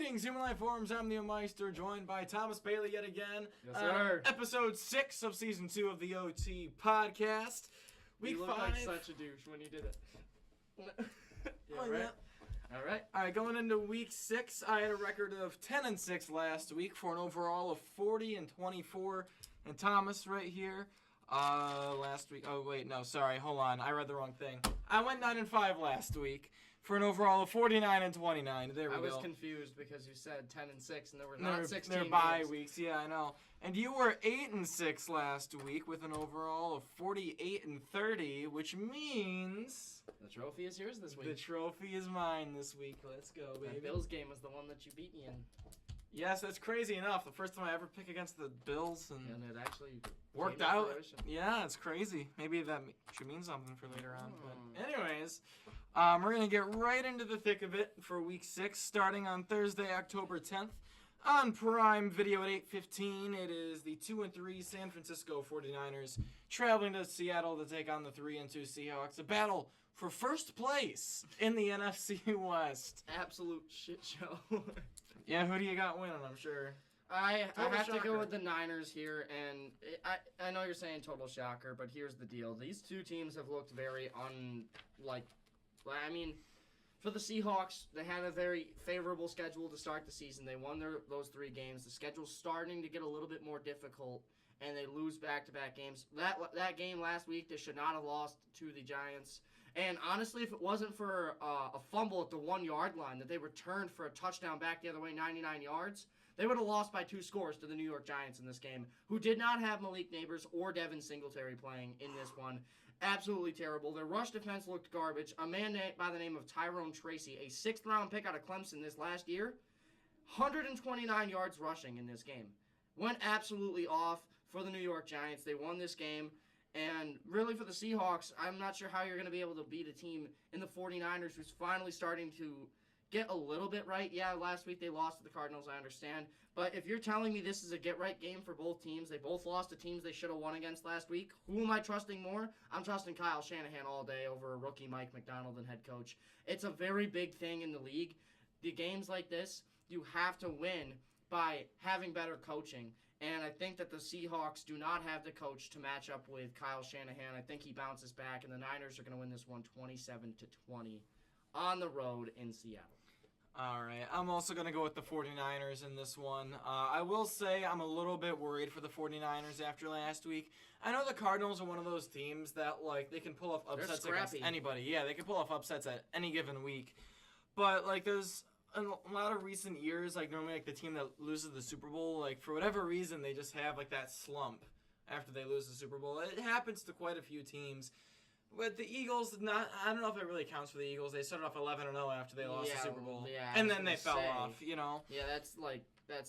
Greetings, Human Life Forums. I'm the Meister, joined by Thomas Bailey yet again. Yes, sir. Episode 6 of Season 2 of the OT podcast. Week Week 5. You looked like such a douche when you did it. Oh, right? yeah. All right. All right, going into Week 6, I had a record of 10-6 last week for an overall of 40-24. And Thomas right here, last week. Oh wait, no, sorry, hold on, I read the wrong thing. I went 9-5 last week for an overall of 49-29. There we go. I was confused because you said 10-6 and there were not 16 They're bye games. weeks, yeah, I know. And you were 8-6 last week with an overall of 48-30, which means The trophy is yours this week. the trophy is mine this week. Let's go, baby. That Bills game was the one that you beat me in. Yes, that's crazy enough. The first time I ever pick against the Bills and And it actually worked came to out. fruition. Yeah, it's crazy. Maybe that should mean something for later on. But Hmm. anyways, we're going to get right into the thick of it for Week 6, starting on Thursday, October 10th. On Prime Video at 8:15, it is the 2-3 San Francisco 49ers traveling to Seattle to take on the 3-2 Seahawks. A battle for first place in the NFC West. Absolute shit show. Yeah, who do you got winning, I'm sure? I Total have to shocker. go with the Niners here, and I know you're saying total shocker, but here's the deal. These two teams have looked very for the Seahawks, they had a very favorable schedule to start the season. They won those 3 games. The schedule's starting to get a little bit more difficult, and they lose back-to-back games. That game last week, they should not have lost to the Giants. And honestly, if it wasn't for a fumble at the 1-yard line that they returned for a touchdown back the other way, 99 yards, they would have lost by 2 scores to the New York Giants in this game, who did not have Malik Neighbors or Devin Singletary playing in this one. Absolutely terrible. Their rush defense looked garbage. A man by the name of Tyrone Tracy, a 6th-round pick out of Clemson this last year, 129 yards rushing in this game. Went absolutely off for the New York Giants. They won this game. And really for the Seahawks, I'm not sure how you're going to be able to beat a team in the 49ers who's finally starting to get a little bit right. Yeah, last week they lost to the Cardinals, I understand. But if you're telling me this is a get-right game for both teams, they both lost to teams they should have won against last week, who am I trusting more? I'm trusting Kyle Shanahan all day over a rookie Mike McDonald and head coach. It's a very big thing in the league. The games like this, you have to win by having better coaching. And I think that the Seahawks do not have the coach to match up with Kyle Shanahan. I think he bounces back, and the Niners are going to win this one 27-20 on the road in Seattle. All right, I'm also going to go with the 49ers in this one. I will say I'm a little bit worried for the 49ers after last week. I know the Cardinals are one of those teams that, like, they can pull off upsets against anybody. Yeah, they can pull off upsets at any given week. But, like, there's a lot of recent years, like, normally, like, the team that loses the Super Bowl, like, for whatever reason, they just have, like, that slump after they lose the Super Bowl. It happens to quite a few teams. But the Eagles, I don't know if it really counts for the Eagles. They started off 11-0 after they lost the Super Bowl. Yeah, and then they fell off, you know? Yeah, that's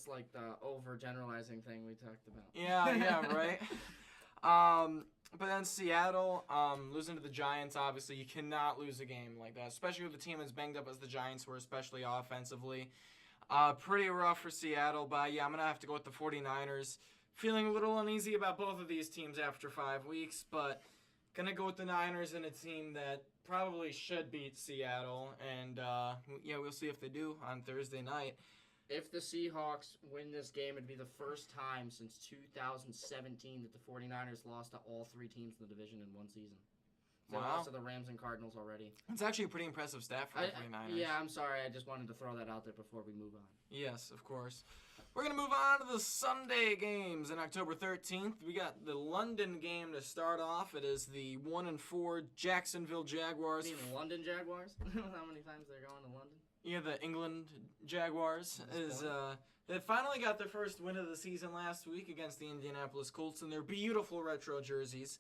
like the overgeneralizing thing we talked about. Yeah, right? But then Seattle, losing to the Giants, obviously, you cannot lose a game like that, especially with a team as banged up as the Giants were, especially offensively. Pretty rough for Seattle, but yeah, I'm going to have to go with the 49ers. Feeling a little uneasy about both of these teams after 5 weeks, but going to go with the Niners and a team that probably should beat Seattle, and yeah, we'll see if they do on Thursday night. If the Seahawks win this game, it'd be the first time since 2017 that the 49ers lost to all 3 teams in the division in one season. They lost to the Rams and Cardinals already. It's actually a pretty impressive stat for the 49ers. Yeah, I'm sorry. I just wanted to throw that out there before we move on. Yes, of course. We're going to move on to the Sunday games on October 13th. We got the London game to start off. It is the 1-4 Jacksonville Jaguars. You mean London Jaguars? How many times they're going to London? Yeah, the England Jaguars they finally got their first win of the season last week against the Indianapolis Colts in their beautiful retro jerseys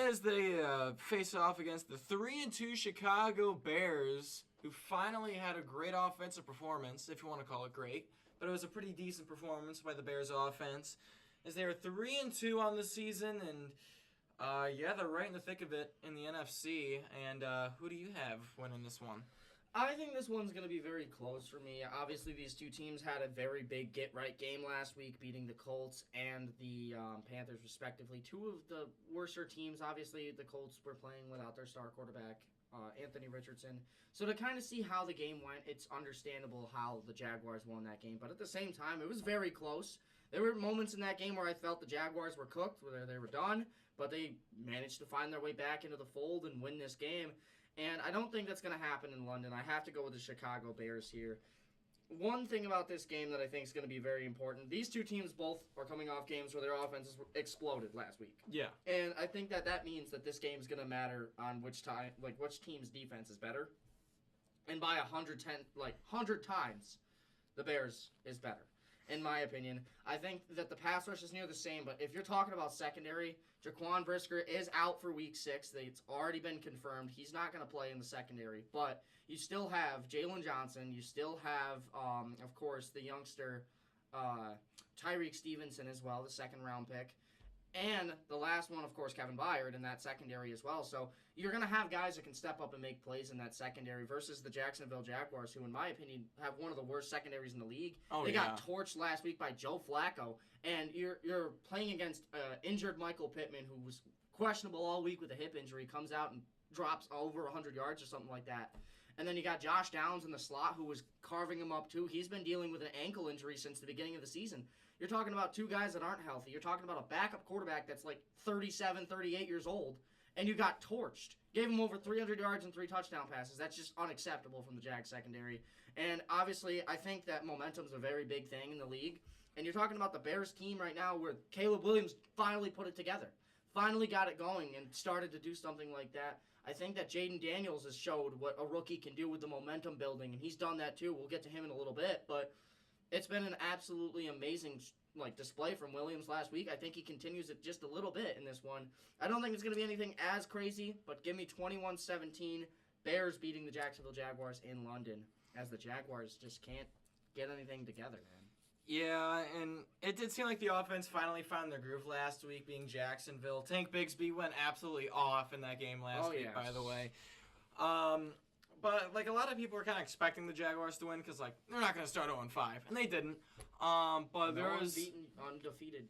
as they face off against the 3-2 Chicago Bears, who finally had a great offensive performance, if you want to call it great, but it was a pretty decent performance by the Bears offense as they are 3-2 on the season, and yeah, they're right in the thick of it in the NFC. And who do you have winning this one? I think this one's going to be very close for me. Obviously, these two teams had a very big get-right game last week, beating the Colts and the Panthers, respectively. Two of the worser teams. Obviously, the Colts were playing without their star quarterback, Anthony Richardson. So to kind of see how the game went, it's understandable how the Jaguars won that game. But at the same time, it was very close. There were moments in that game where I felt the Jaguars were cooked, where they were done, but they managed to find their way back into the fold and win this game. And I don't think that's going to happen in London. I have to go with the Chicago Bears here. One thing about this game that I think is going to be very important, these two teams both are coming off games where their offenses exploded last week. Yeah. And I think that means that this game is going to matter on which team's defense is better. And by 100 times, the Bears is better, in my opinion. I think that the pass rush is near the same, but if you're talking about secondary, Jaquan Brisker is out for week 6. It's already been confirmed. He's not going to play in the secondary, but you still have Jalen Johnson. You still have, of course, the youngster Tyreek Stevenson as well, the second-round pick. And the last one, of course, Kevin Byard in that secondary as well. So you're going to have guys that can step up and make plays in that secondary versus the Jacksonville Jaguars, who, in my opinion, have one of the worst secondaries in the league. They got torched last week by Joe Flacco. And you're playing against injured Michael Pittman, who was questionable all week with a hip injury, comes out and drops over 100 yards or something like that. And then you got Josh Downs in the slot, who was carving him up too. He's been dealing with an ankle injury since the beginning of the season. You're talking about two guys that aren't healthy. You're talking about a backup quarterback that's like 37, 38 years old, and you got torched. Gave him over 300 yards and 3 touchdown passes. That's just unacceptable from the Jags secondary. And obviously, I think that momentum's a very big thing in the league. And you're talking about the Bears team right now where Caleb Williams finally put it together. Finally got it going and started to do something like that. I think that Jaden Daniels has showed what a rookie can do with the momentum building, and he's done that too. We'll get to him in a little bit, but it's been an absolutely amazing display from Williams last week. I think he continues it just a little bit in this one. I don't think it's going to be anything as crazy, but give me 21-17, Bears beating the Jacksonville Jaguars in London, as the Jaguars just can't get anything together, man. Yeah, and it did seem like the offense finally found their groove last week, being Jacksonville. Tank Bigsby went absolutely off in that game last week, by the way. But a lot of people were kind of expecting the Jaguars to win because they're not going to start 0-5, and they didn't. But there was undefeated.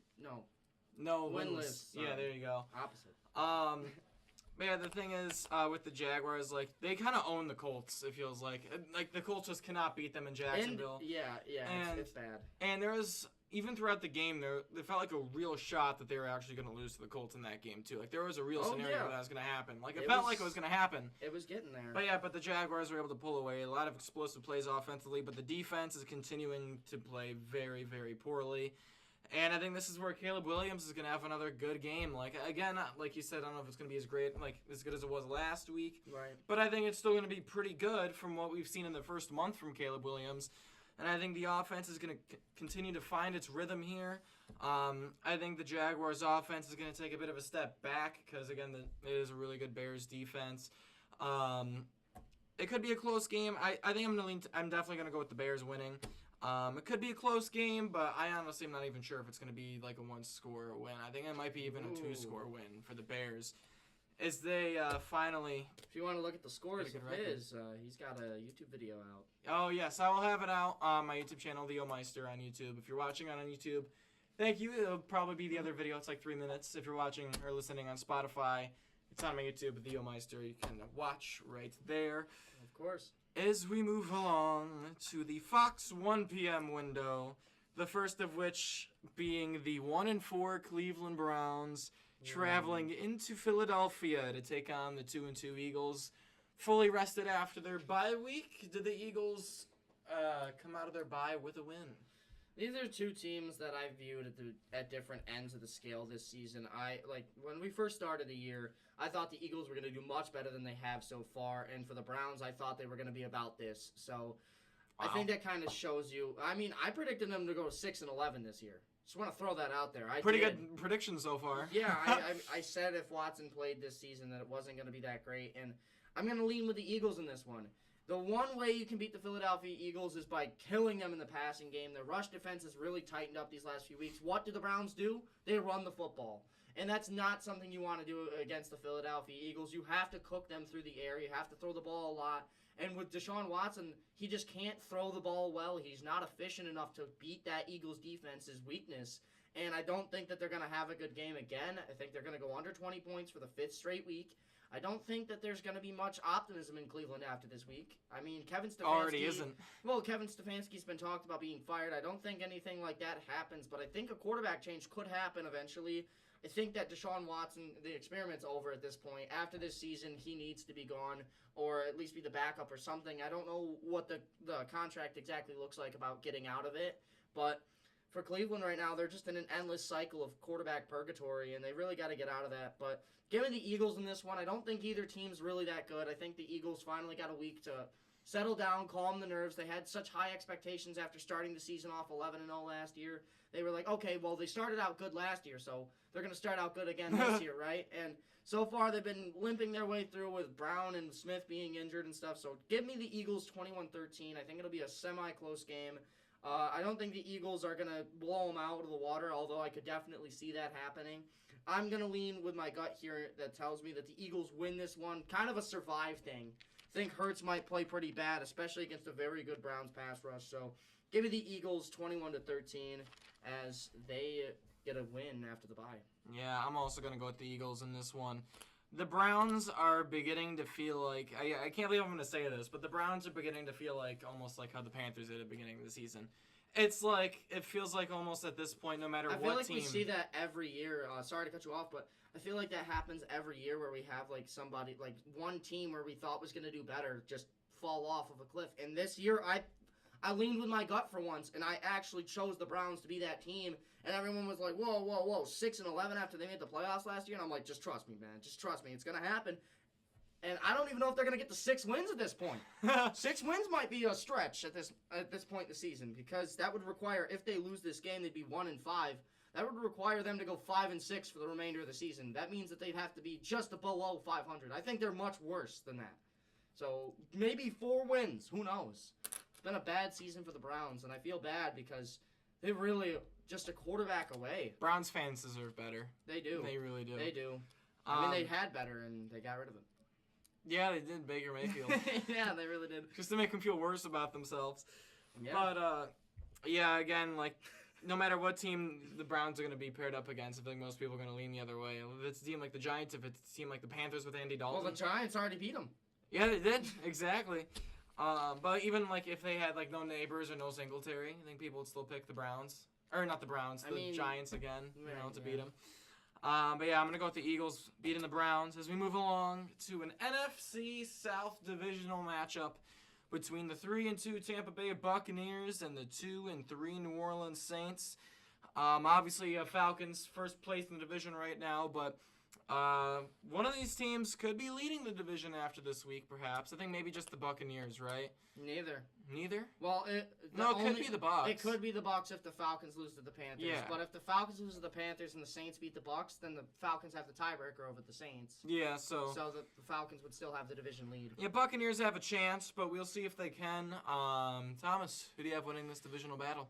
No winless. Yeah, there you go. Opposite. But yeah, the thing is, with the Jaguars, they kind of own the Colts, it feels like. The Colts just cannot beat them in Jacksonville. It's bad. And there was, even throughout the game, there felt like a real shot that they were actually going to lose to the Colts in that game, too. There was a real scenario that was going to happen. It felt like it was going to happen. It was getting there. But the Jaguars were able to pull away. A lot of explosive plays offensively, but the defense is continuing to play very, very poorly. And I think this is where Caleb Williams is going to have another good game. Again, like you said, I don't know if it's going to be as great, as good as it was last week. Right. But I think it's still going to be pretty good from what we've seen in the first month from Caleb Williams. And I think the offense is going to continue to find its rhythm here. I think the Jaguars' offense is going to take a bit of a step back because, again, it is a really good Bears defense. It could be a close game. I think I'm definitely going to go with the Bears winning. It could be a close game, but I honestly am not even sure if it's going to be a 1-score win. I think it might be even a 2-score win for the Bears. As they finally... If you want to look at the scores of his, he's got a YouTube video out. Oh, yes, I will have it out on my YouTube channel, Theo Meister on YouTube. If you're watching on YouTube, thank you. It'll probably be the other video. It's 3 minutes. If you're watching or listening on Spotify, it's on my YouTube, Theo Meister. You can watch right there. Of course. As we move along to the Fox 1 p.m. window, the first of which being the 1-4 Cleveland Browns traveling into Philadelphia to take on the 2-2 Eagles, fully rested after their bye week. Did the Eagles come out of their bye with a win? These are two teams that I viewed at different ends of the scale this season. When we first started the year, I thought the Eagles were going to do much better than they have so far, and for the Browns, I thought they were going to be about this. So, wow. I think that kind of shows you. I mean, I predicted them to go 6-11 this year. Just want to throw that out there. Pretty good prediction so far. Yeah, I said if Watson played this season that it wasn't going to be that great, and I'm going to lean with the Eagles in this one. The one way you can beat the Philadelphia Eagles is by killing them in the passing game. Their rush defense has really tightened up these last few weeks. What do the Browns do? They run the football. And that's not something you want to do against the Philadelphia Eagles. You have to cook them through the air. You have to throw the ball a lot. And with Deshaun Watson, he just can't throw the ball well. He's not efficient enough to beat that Eagles defense's weakness. And I don't think that they're going to have a good game again. I think they're going to go under 20 points for the 5th straight week. I don't think that there's going to be much optimism in Cleveland after this week. I mean, Kevin Stefanski... Already isn't. Well, Kevin Stefanski's been talked about being fired. I don't think anything like that happens, but I think a quarterback change could happen eventually. I think that Deshaun Watson, the experiment's over at this point. After this season, he needs to be gone, or at least be the backup or something. I don't know what the contract exactly looks like about getting out of it, but for Cleveland right now, they're just in an endless cycle of quarterback purgatory, and they really got to get out of that. But give me the Eagles in this one. I don't think either team's really that good. I think the Eagles finally got a week to settle down, calm the nerves. They had such high expectations after starting the season off 11-0 last year. They were like, okay, well, they started out good last year, so they're going to start out good again this year, right? And so far, they've been limping their way through with Brown and Smith being injured and stuff. So give me the Eagles 21-13. I think it'll be a semi-close game. I don't think the Eagles are going to blow them out of the water, although I could definitely see that happening. I'm going to lean with my gut here that tells me that the Eagles win this one. Kind of a survive thing. I think Hurts might play pretty bad, especially against a very good Browns pass rush. So give me the Eagles 21-13 as they get a win after the bye. Yeah, I'm also going to go with the Eagles in this one. The Browns are beginning to feel like, I can't believe I'm going to say this, but the Browns are beginning to feel like almost like how the Panthers did at the beginning of the season. It's like, it feels like almost at this point, no matter what team. I feel like we see that every year. Sorry to cut you off, but I feel like that happens every year where we have like somebody, like one team where we thought was going to do better just fall off of a cliff. And this year, I leaned with my gut for once, and I actually chose the Browns to be that team. And everyone was like, whoa, 6-11 after they made the playoffs last year. And I'm like, just trust me, man. Just trust me. It's going to happen. And I don't even know if they're going to get to 6 wins at this point. 6 wins might be a stretch at this point in the season, because that would require, if they lose this game, they'd be 1-5. That would require them to go 5-6 for the remainder of the season. That means that they'd have to be just below 500. I think they're much worse than that. So maybe 4 wins. Who knows? It's been a bad season for the Browns, and I feel bad because they really just a quarterback away. Browns fans deserve better. They do. They really do. They do. I mean, they had better, and they got rid of him. Yeah, they did, Baker Mayfield. Yeah, they really did. Just to make them feel worse about themselves. Yeah. But, yeah, again, like, no matter what team the Browns are going to be paired up against, I think most people are going to lean the other way. If it's a team like the Giants, if it's a team like the Panthers with Andy Dalton. Well, the Giants already beat them. Yeah, they did. Exactly. But even, like, if they had, like, no Neighbors or no Singletary, I think people would still pick the Browns. Or not the Browns, the Giants again, to beat them. But yeah, I'm going to go with the Eagles beating the Browns as we move along to an NFC South divisional matchup between the 3-2 Tampa Bay Buccaneers and the 2-3 New Orleans Saints. Obviously, Falcons first place in the division right now, but one of these teams could be leading the division after this week, perhaps. I think maybe just the Buccaneers, right? Neither. Well, it could be the Bucs. It could be the Bucs if the Falcons lose to the Panthers. Yeah. But if the Falcons lose to the Panthers and the Saints beat the Bucs, then the Falcons have the tiebreaker over the Saints. Yeah, so the Falcons would still have the division lead. Yeah, Buccaneers have a chance, but we'll see if they can. Thomas, who do you have winning this divisional battle?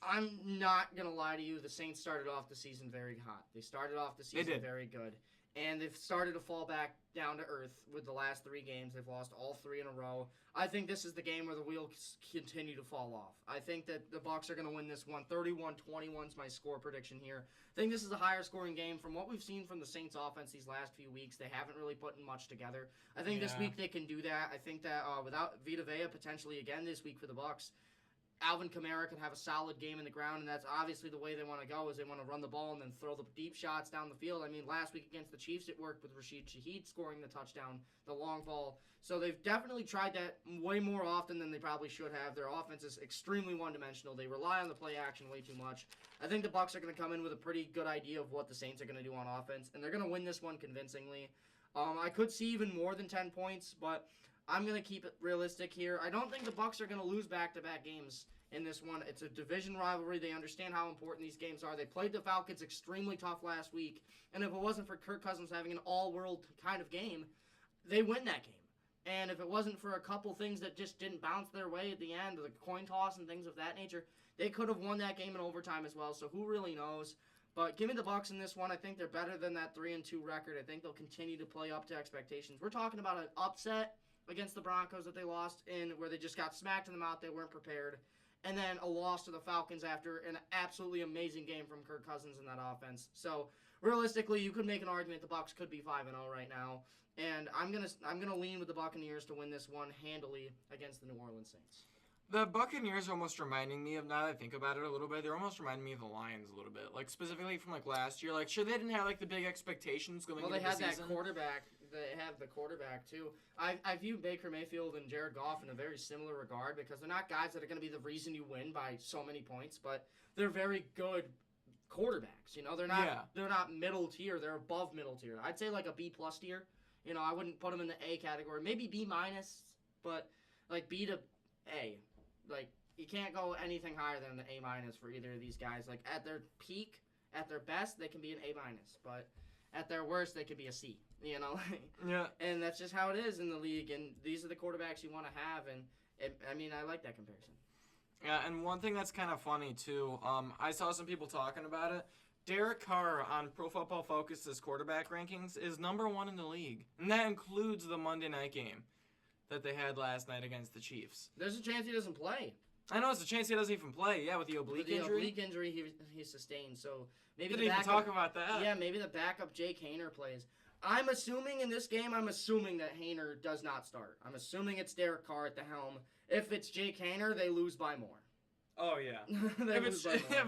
I'm not going to lie to you. The Saints started off the season very hot. They started off the season very good. And they've started to fall back down to earth with the last 3 games. They've lost all 3 in a row. I think this is the game where the wheels continue to fall off. I think that the Bucs are going to win this one. 31-21 is my score prediction here. I think this is a higher scoring game. From what we've seen from the Saints offense these last few weeks, they haven't really put in much together. I think this week they can do that. I think that without Vita Vea potentially again this week for the Bucs, Alvin Kamara could have a solid game in the ground, and that's obviously the way they want to go, is they want to run the ball and then throw the deep shots down the field. I mean, last week against the Chiefs, it worked with Rashid Shaheed scoring the touchdown, the long ball. So they've definitely tried that way more often than they probably should have. Their offense is extremely one-dimensional. They rely on the play action way too much. I think the Bucs are going to come in with a pretty good idea of what the Saints are going to do on offense, and they're going to win this one convincingly. I could see even more than 10 points, but I'm going to keep it realistic here. I don't think the Bucs are going to lose back-to-back games in this one. It's a division rivalry. They understand how important these games are. They played the Falcons extremely tough last week, and if it wasn't for Kirk Cousins having an all-world kind of game, they win that game. And if it wasn't for a couple things that just didn't bounce their way at the end, the coin toss and things of that nature, they could have won that game in overtime as well, so who really knows? But give me the Bucs in this one. I think they're better than that 3-2 record. I think they'll continue to play up to expectations. We're talking about an upset against the Broncos that they lost in, where they just got smacked in the mouth. They weren't prepared. and then a loss to the Falcons after an absolutely amazing game from Kirk Cousins in that offense. So realistically, you could make an argument the Bucs could be 5-0 right now, and I'm gonna lean with the Buccaneers to win this one handily against the New Orleans Saints. The Buccaneers are almost reminding me of, now that I think about it a little bit, they're almost reminding me of the Lions a little bit. Like, specifically from, like, last year. Like, sure, they didn't have, like, the big expectations going into the season. Well, they had that quarterback. They have the quarterback, too. I view Baker Mayfield and Jared Goff in a very similar regard because they're not guys that are going to be the reason you win by so many points, but they're very good quarterbacks. You know, they're not middle tier. They're above middle tier. I'd say, like, a B-plus tier. You know, I wouldn't put them in the A category. Maybe B-minus, but, like, B to A. Like, you can't go anything higher than the A- for either of these guys. Like, at their peak, at their best, they can be an A-, but at their worst, they could be a C, you know? Yeah. And that's just how it is in the league, and these are the quarterbacks you want to have, and, I like that comparison. Yeah, and one thing that's kind of funny, too, I saw some people talking about it. Derek Carr on Pro Football Focus's quarterback rankings is number 1 in the league, and that includes the Monday night game that they had last night against the Chiefs. There's a chance he doesn't play. I know, there's a chance he doesn't even play, with the oblique injury. The oblique injury he sustained, so maybe Didn't even talk about that. Yeah, maybe the backup Jake Haener plays. I'm assuming in this game, that Haener does not start. I'm assuming it's Derek Carr at the helm. If it's Jake Haener, they lose by more. Oh, yeah. If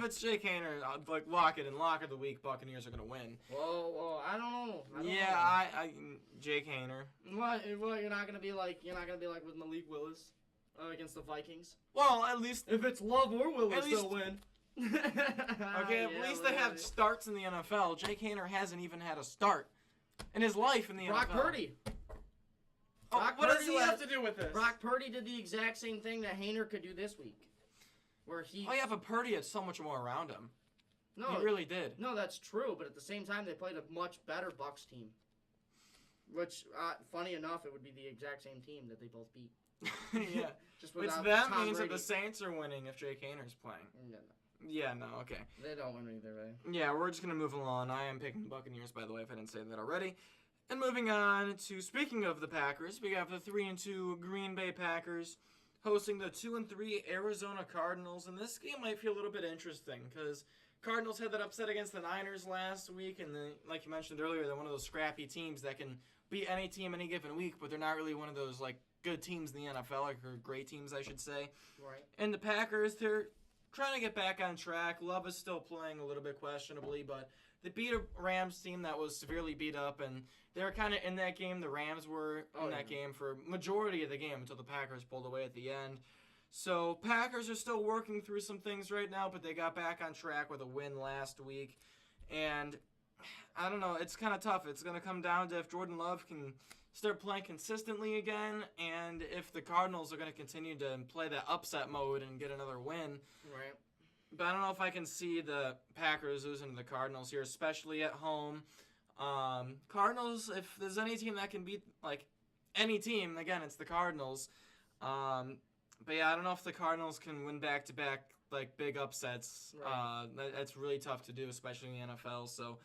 it's Jake Haener, like, lock it, and lock of the week, Buccaneers are going to win. Whoa, I don't know. Jake Haener. What, you're not going to be like with Malik Willis against the Vikings? Well, at least... If it's Love or Willis, they'll win. Okay, at least they have starts in the NFL. Jake Haener hasn't even had a start in his life in the NFL. Brock Purdy. What does he have to do with this? Brock Purdy did the exact same thing that Haener could do this week. But Purdy had so much more around him. No, he really did. No, that's true, but at the same time, they played a much better Bucs team. Which, funny enough, it would be the exact same team that they both beat. Yeah. Which that means that the Saints are winning if Jake Haener's playing. Yeah, no, okay. They don't win either way. Yeah, we're just going to move along. I am picking the Buccaneers, by the way, if I didn't say that already. And moving on to, speaking of the Packers, we have the 3-2 Green Bay Packers hosting the 2-3 Arizona Cardinals, and this game might feel a little bit interesting because Cardinals had that upset against the Niners last week, and like you mentioned earlier, they're one of those scrappy teams that can beat any team any given week, but they're not really one of those like good teams in the NFL, or great teams, I should say. Right. And the Packers, they're trying to get back on track. Love is still playing a little bit questionably, but they beat a Rams team that was severely beat up, and they were kind of in that game. The Rams were in that game for majority of the game until the Packers pulled away at the end. So Packers are still working through some things right now, but they got back on track with a win last week. And I don't know, it's kind of tough. It's going to come down to if Jordan Love can start playing consistently again, and if the Cardinals are going to continue to play that upset mode and get another win. Right. But I don't know if I can see the Packers losing to the Cardinals here, especially at home. Cardinals, if there's any team that can beat, like, any team, again, it's the Cardinals. But yeah, I don't know if the Cardinals can win back-to-back, like, big upsets. Right. That's really tough to do, especially in the NFL. So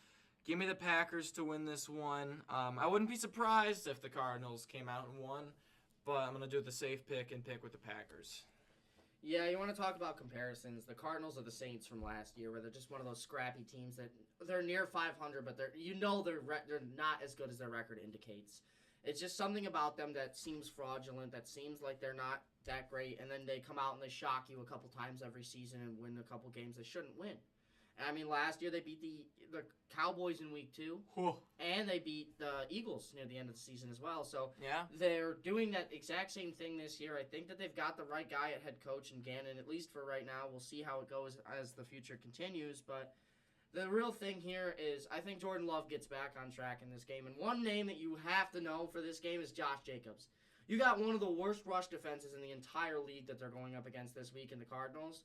give me the Packers to win this one. I wouldn't be surprised if the Cardinals came out and won, but I'm going to do the safe pick and pick with the Packers. Yeah, you want to talk about comparisons. The Cardinals are the Saints from last year, where they're just one of those scrappy teams that they're near 500, but they're not as good as their record indicates. It's just something about them that seems fraudulent, that seems like they're not that great, and then they come out and they shock you a couple times every season and win a couple games they shouldn't win. I mean, last year they beat the Cowboys in week 2, and they beat the Eagles near the end of the season as well. So yeah, they're doing that exact same thing this year. I think that they've got the right guy at head coach in Gannon, at least for right now. We'll see how it goes as the future continues. But the real thing here is I think Jordan Love gets back on track in this game. And one name that you have to know for this game is Josh Jacobs. You got one of the worst rush defenses in the entire league that they're going up against this week in the Cardinals.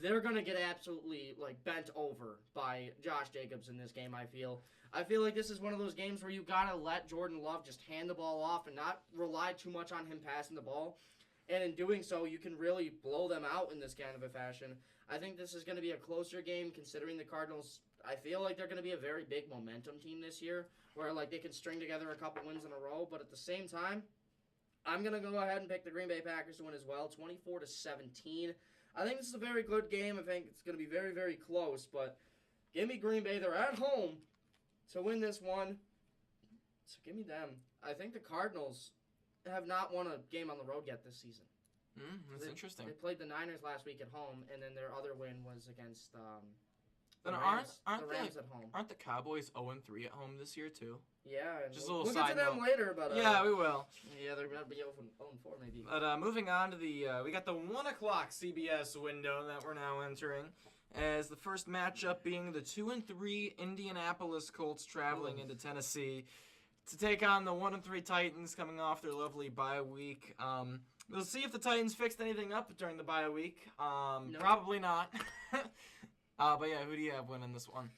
They're going to get absolutely, like, bent over by Josh Jacobs in this game, I feel. I feel like this is one of those games where you got to let Jordan Love just hand the ball off and not rely too much on him passing the ball. And in doing so, you can really blow them out in this kind of a fashion. I think this is going to be a closer game considering the Cardinals. I feel like they're going to be a very big momentum team this year where, like, they can string together a couple wins in a row. But at the same time, I'm going to go ahead and pick the Green Bay Packers to win as well, 24-17. I think this is a very good game. I think it's going to be very, very close. But give me Green Bay. They're at home to win this one. So give me them. I think the Cardinals have not won a game on the road yet this season. That's interesting. They played the Niners last week at home, and then their other win was against the Then Rams. aren't the Rams at home. Aren't the Cowboys 0-3 at home this year too? Yeah, and Just a little we'll side get to them note. later, but Yeah, we will. Yeah, they're gonna be 0-4 maybe. But moving on to we got the 1 o'clock CBS window that we're now entering, as the first matchup being the 2-3 Indianapolis Colts traveling into Tennessee to take on the 1-3 Titans coming off their lovely bye week. We'll see if the Titans fixed anything up during the bye week. No. Probably not. But yeah, who do you have winning this one?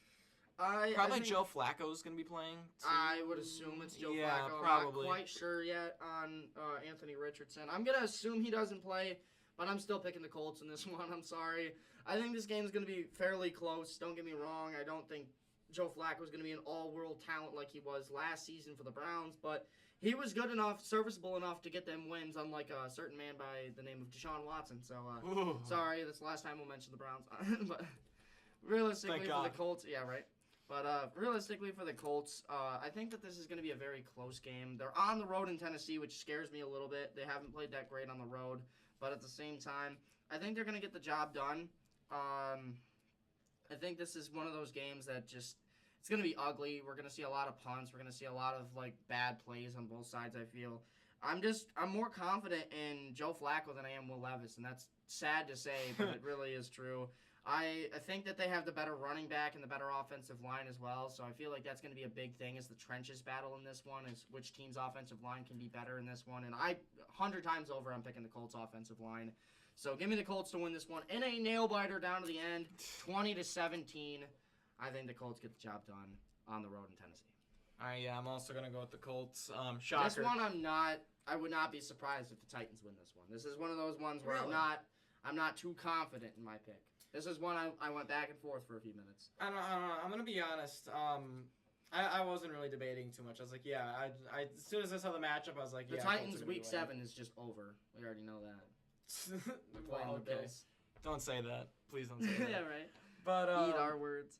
Probably I think Joe Flacco's going to be playing, too. I would assume it's Joe Yeah, Flacco. probably. I'm not quite sure yet on Anthony Richardson. I'm going to assume he doesn't play, but I'm still picking the Colts in this one. I'm sorry. I think this game is going to be fairly close. Don't get me wrong. I don't think Joe Flacco is going to be an all-world talent like he was last season for the Browns, but he was good enough, serviceable enough to get them wins, unlike a certain man by the name of Deshaun Watson. So, sorry, that's the last time we'll mention the Browns. But realistically for the Colts, yeah, right. But realistically for the Colts, I think that this is going to be a very close game. They're on the road in Tennessee, which scares me a little bit. They haven't played that great on the road. But at the same time, I think they're going to get the job done. I think this is one of those games that just, it's going to be ugly. We're going to see a lot of punts. We're going to see a lot of, bad plays on both sides, I feel. I'm more confident in Joe Flacco than I am Will Levis, and that's sad to say, but it really is true. I think that they have the better running back and the better offensive line as well, so I feel like that's going to be a big thing is the trenches battle in this one, is which team's offensive line can be better in this one, and 100 times over, I'm picking the Colts offensive line. So give me the Colts to win this one in a nail-biter down to the end, 20-17. I think the Colts get the job done on the road in Tennessee. All right, yeah, I'm also going to go with the Colts. Shocker. This one I would not be surprised if the Titans win this one. This is one of those ones where Really? I'm not too confident in my pick. This is one I went back and forth for a few minutes. I don't know. I'm going to be honest. I wasn't really debating too much. I was like, yeah, I as soon as I saw the matchup, I was like, The yeah. Titans week 7 is just over. We already know that. Playing Well, the okay. Bills. Don't say that. Please don't say that. Yeah, right. But Eat our words.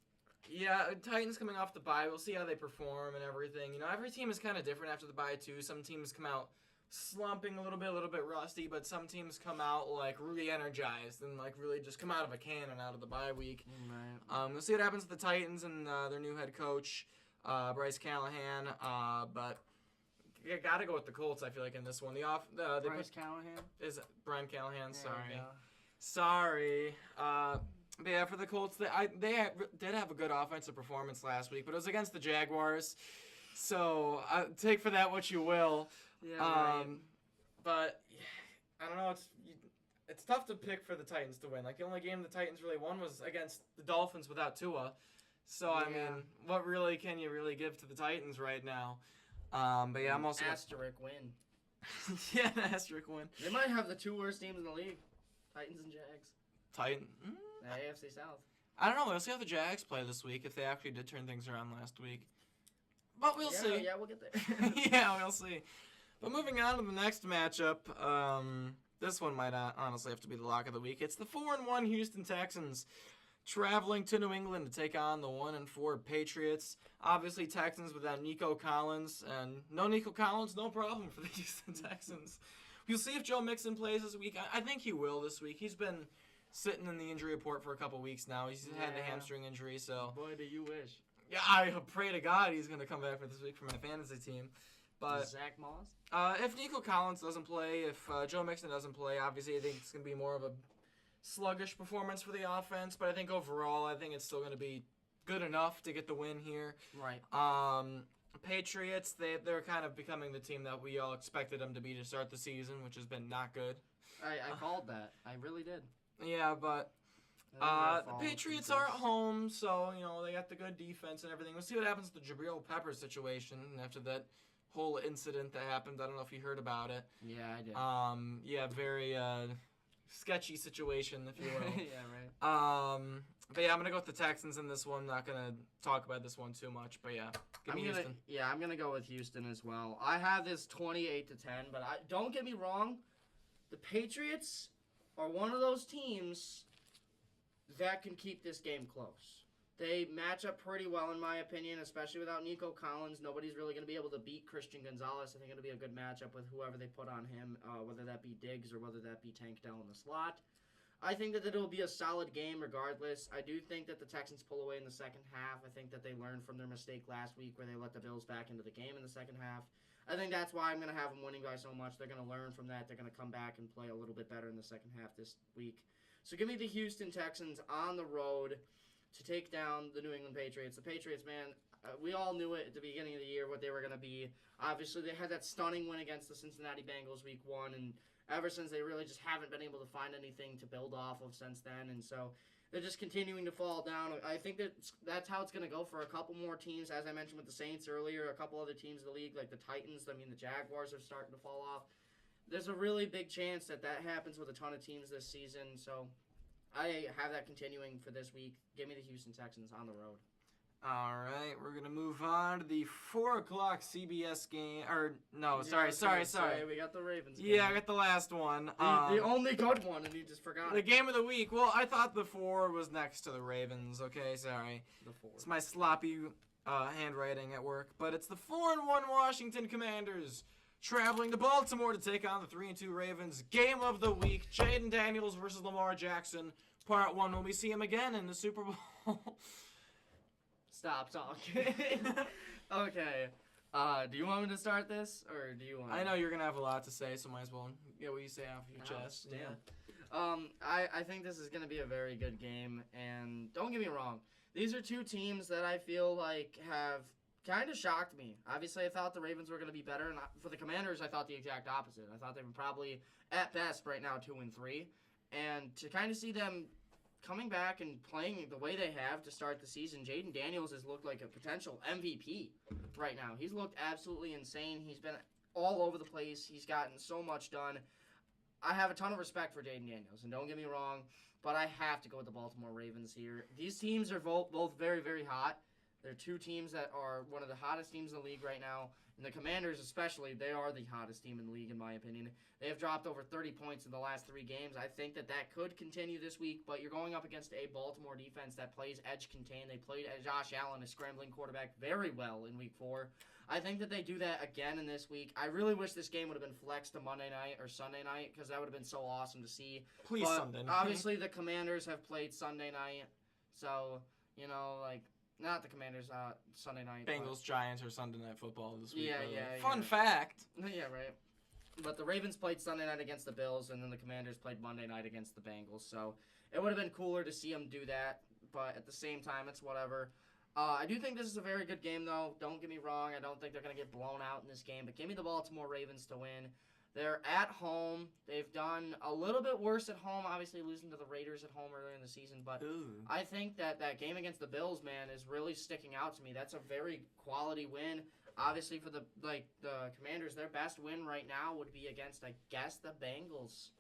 yeah, Titans coming off the bye. We'll see how they perform and everything. You know, every team is kind of different after the bye too. Some teams come out slumping a little bit rusty, but some teams come out really energized and really just come out of a cannon out of the bye week. Right. We'll see what happens to the Titans and their new head coach, Bryce Callahan. But you gotta go with the Colts. I feel like in this one, Bryce Callahan. Is Brian Callahan? There we go. Sorry. But yeah, for the Colts, they did have a good offensive performance last week, but it was against the Jaguars. So take for that what you will. Yeah, right. But I don't know. It's tough to pick for the Titans to win. The only game the Titans really won was against the Dolphins without Tua. So I mean, what really can you really give to the Titans right now? But yeah, I'm also asterisk win. yeah, an asterisk win. They might have the 2 worst teams in the league, Titans and Jags. Titan. The AFC South. I don't know. We'll see how the Jags play this week if they actually did turn things around last week. But we'll see. Yeah, we'll get there. Yeah, we'll see. But moving on to the next matchup, this one might honestly have to be the lock of the week. It's the 4-1 Houston Texans traveling to New England to take on the 1-4 Patriots. Obviously, Texans without Nico Collins, and no Nico Collins, no problem for the Houston Texans. We'll see if Joe Mixon plays this week. I think he will this week. He's been sitting in the injury report for a couple weeks now. He's had the hamstring injury, so. Boy, do you wish. Yeah, I pray to God he's going to come back for this week for my fantasy team. But Zach Moss? if Nico Collins doesn't play, if Joe Mixon doesn't play, obviously I think it's going to be more of a sluggish performance for the offense. But I think overall, I think it's still going to be good enough to get the win here. Right. Patriots, they're kind of becoming the team that we all expected them to be to start the season, which has been not good. I called that. I really did. Yeah, but the Patriots are at home, so, they got the good defense and everything. We'll see what happens to the Jabril Peppers situation after that whole incident that happened. I don't know if you heard about it. Yeah, I did. Yeah, very sketchy situation, if you will. Yeah, right. But yeah, I'm going to go with the Texans in this one. Not going to talk about this one too much, but yeah. Give me Houston. Yeah, I'm going to go with Houston as well. I have this 28-10, but don't get me wrong. The Patriots are one of those teams that can keep this game close. They match up pretty well, in my opinion, especially without Nico Collins. Nobody's really going to be able to beat Christian Gonzalez. I think it'll be a good matchup with whoever they put on him, whether that be Diggs or whether that be Tank Dell in the slot. I think that it'll be a solid game regardless. I do think that the Texans pull away in the second half. I think that they learned from their mistake last week where they let the Bills back into the game in the second half. I think that's why I'm going to have them winning by so much. They're going to learn from that. They're going to come back and play a little bit better in the second half this week. So give me the Houston Texans on the road to take down the New England Patriots. The Patriots, man, we all knew it at the beginning of the year what they were going to be. Obviously, they had that stunning win against the Cincinnati Bengals week 1, and ever since they really just haven't been able to find anything to build off of since then, and so they're just continuing to fall down. I think that's how it's going to go for a couple more teams, as I mentioned with the Saints earlier, a couple other teams in the league, like the Titans. I mean, the Jaguars are starting to fall off. There's a really big chance that happens with a ton of teams this season, so I have that continuing for this week. Give me the Houston Texans on the road. All right, we're going to move on to the 4 o'clock CBS game. Sorry. We got the Ravens game. Yeah, I got the last one. The only good one, and you just forgot the it. game of the week. Well, I thought the 4 was next to the Ravens. Okay, sorry. The 4. It's my sloppy handwriting at work. But it's the 4-1 Washington Commanders traveling to Baltimore to take on the 3-2 Ravens. Game of the week, Jaden Daniels versus Lamar Jackson. Part 1, when we see him again in the Super Bowl. Stop talking. Okay. Do you want me to start this, or do you want? I know you're gonna have a lot to say, so might as well get what you say off your chest. Damn. Yeah. I think this is gonna be a very good game, and don't get me wrong, these are two teams that I feel like have kind of shocked me. Obviously, I thought the Ravens were gonna be better, and for the Commanders, I thought the exact opposite. I thought they were probably at best right now 2-3, and to kind of see them coming back and playing the way they have to start the season, Jaden Daniels has looked like a potential MVP right now. He's looked absolutely insane. He's been all over the place. He's gotten so much done. I have a ton of respect for Jaden Daniels, and don't get me wrong, but I have to go with the Baltimore Ravens here. These teams are both very, very hot. They're two teams that are one of the hottest teams in the league right now. And the Commanders especially, they are the hottest team in the league in my opinion. They have dropped over 30 points in the last 3 games. I think that could continue this week, but you're going up against a Baltimore defense that plays edge contain. They played Josh Allen, a scrambling quarterback, very well in week 4. I think that they do that again in this week. I really wish this game would have been flexed to Monday night or Sunday night because that would have been so awesome to see. Please, but Sunday night. Obviously, the Commanders have played Sunday night, so, not the Commanders, Sunday night. Bengals, Giants, or Sunday Night Football this week. Yeah. Fun fact. Yeah, right. But the Ravens played Sunday night against the Bills, and then the Commanders played Monday night against the Bengals. So it would have been cooler to see them do that, but at the same time, it's whatever. I do think this is a very good game, though. Don't get me wrong. I don't think they're going to get blown out in this game, but give me the Baltimore Ravens to win. They're at home. They've done a little bit worse at home, obviously losing to the Raiders at home earlier in the season. But I think that game against the Bills, man, is really sticking out to me. That's a very quality win. Obviously, for the Commanders, their best win right now would be against, I guess, the Bengals.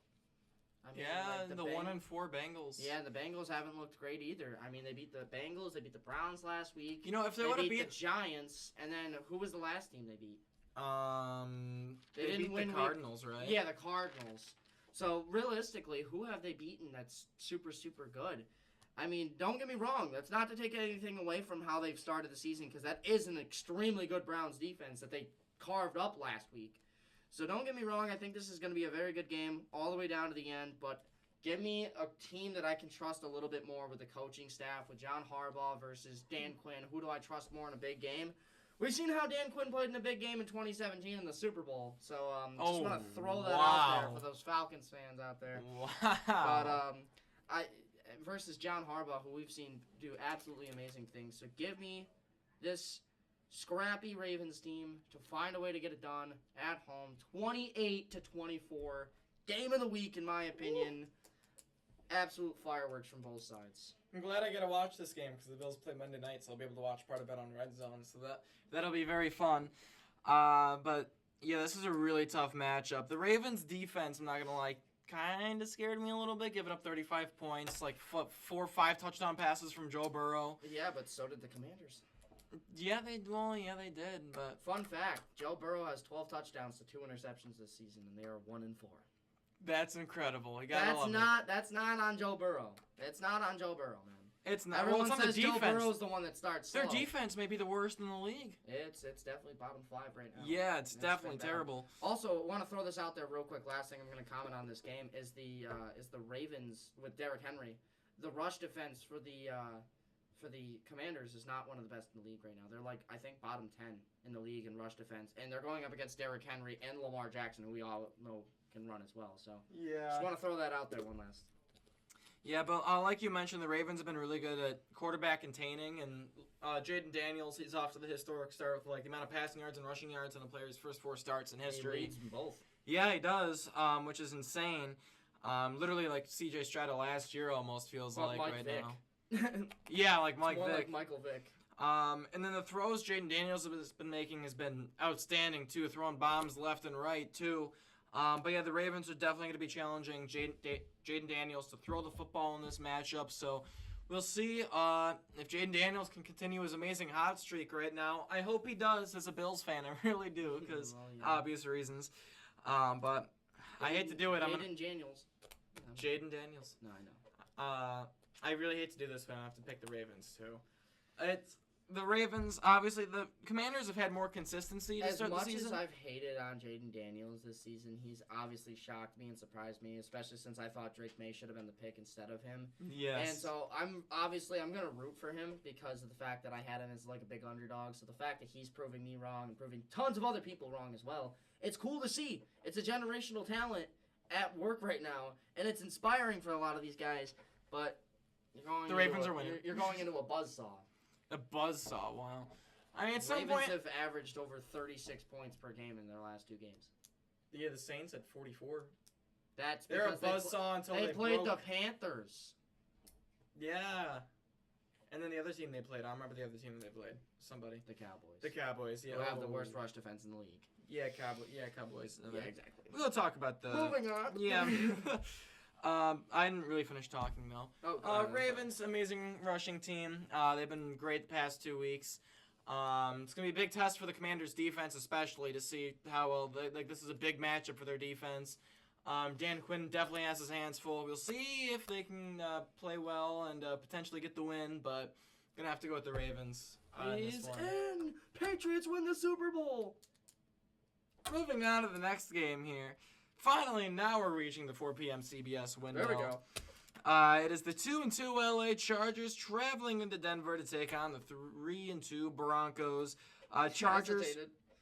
The 1-4 Bengals. Yeah, the Bengals haven't looked great either. I mean, they beat the Bengals, they beat the Browns last week. If they would have beat the Giants, and then who was the last team they beat? They didn't beat the Cardinals, right? Yeah, the Cardinals. So, realistically, who have they beaten that's super, super good? I mean, don't get me wrong. That's not to take anything away from how they've started the season, because that is an extremely good Browns defense that they carved up last week. So, don't get me wrong. I think this is going to be a very good game all the way down to the end, but give me a team that I can trust a little bit more with the coaching staff, with John Harbaugh versus Dan Quinn. Who do I trust more in a big game? We've seen how Dan Quinn played in a big game in 2017 in the Super Bowl. So, just want to throw that out there for those Falcons fans out there. Wow. But, versus John Harbaugh, who we've seen do absolutely amazing things. So, give me this scrappy Ravens team to find a way to get it done at home. 28-24. Game of the week, in my opinion. Absolute fireworks from both sides. I'm glad I get to watch this game because the Bills play Monday night, so I'll be able to watch part of it on Red Zone. So that'll be very fun. But yeah, this is a really tough matchup. The Ravens' defense, I'm not gonna lie, kind of scared me a little bit, giving up 35 points, like 4 or 5 touchdown passes from Joe Burrow. Yeah, but so did the Commanders. Yeah, they did. But fun fact: Joe Burrow has 12 touchdowns to 2 interceptions this season, and they are 1-4. That's incredible. That's not on Joe Burrow. It's not on Joe Burrow, man. It's not. Everyone well, it's on says the Joe defense. Burrow's the one that starts slow. Their defense may be the worst in the league. It's definitely bottom 5 right now. Yeah, it's definitely terrible. Also, want to throw this out there real quick. Last thing I'm going to comment on this game is the Ravens with Derrick Henry. The rush defense for the Commanders is not one of the best in the league right now. They're like, I think, bottom 10 in the league in rush defense, and they're going up against Derrick Henry and Lamar Jackson, who we all know can run as well. So just want to throw that out there one last. Yeah, but like you mentioned, the Ravens have been really good at quarterback containing, and Jaden Daniels, he's off to the historic start with like the amount of passing yards and rushing yards in a player's first 4 starts in history. He leads them both. Yeah, he does, which is insane. Literally like C.J. Stroud last year almost feels like Mike right Vick. now. Yeah, like Mike More Vick. like Michael Vick. And then the throws Jaden Daniels has been making has been outstanding too, throwing bombs left and right too. But yeah, the Ravens are definitely going to be challenging Jaden Daniels to throw the football in this matchup. So we'll see if Jaden Daniels can continue his amazing hot streak right now. I hope he does as a Bills fan. I really do because obvious reasons. But I hate to do it. Jaden Daniels. Jaden Daniels. No, I know. I really hate to do this, but I have to pick the Ravens too. It's the Ravens. Obviously, the Commanders have had more consistency to start the season. As much as I've hated on Jaden Daniels this season, he's obviously shocked me and surprised me, especially since I thought Drake May should have been the pick instead of him. Yes. And so I'm gonna root for him because of the fact that I had him as like a big underdog. So the fact that he's proving me wrong and proving tons of other people wrong as well, it's cool to see. It's a generational talent at work right now, and it's inspiring for a lot of these guys. But the Ravens are winning. You're going into a buzzsaw. A buzzsaw, wow. I mean, at some Ravens point have averaged over 36 points per game in their last 2 games. Yeah, the Saints at 44. That's they're a because buzzsaw until they played broke. the Panthers. Yeah. And then the other team they played, I remember the other team they played. Somebody. The Cowboys. The Cowboys, yeah. Who have the worst rush defense in the league. Yeah, Cowboys. Yeah, exactly. We'll talk about the... Moving on. Yeah. I didn't really finish talking, though. Ravens, amazing rushing team. They've been great the past 2 weeks. It's going to be a big test for the Commanders' defense, especially, to see how well... this is a big matchup for their defense. Dan Quinn definitely has his hands full. We'll see if they can play well and potentially get the win, but going to have to go with the Ravens. He's in! Patriots win the Super Bowl! Moving on to the next game here. Finally, now we're reaching the 4 p.m. CBS window. There we go. It is the 2-2 LA Chargers traveling into Denver to take on the 3-2 Broncos.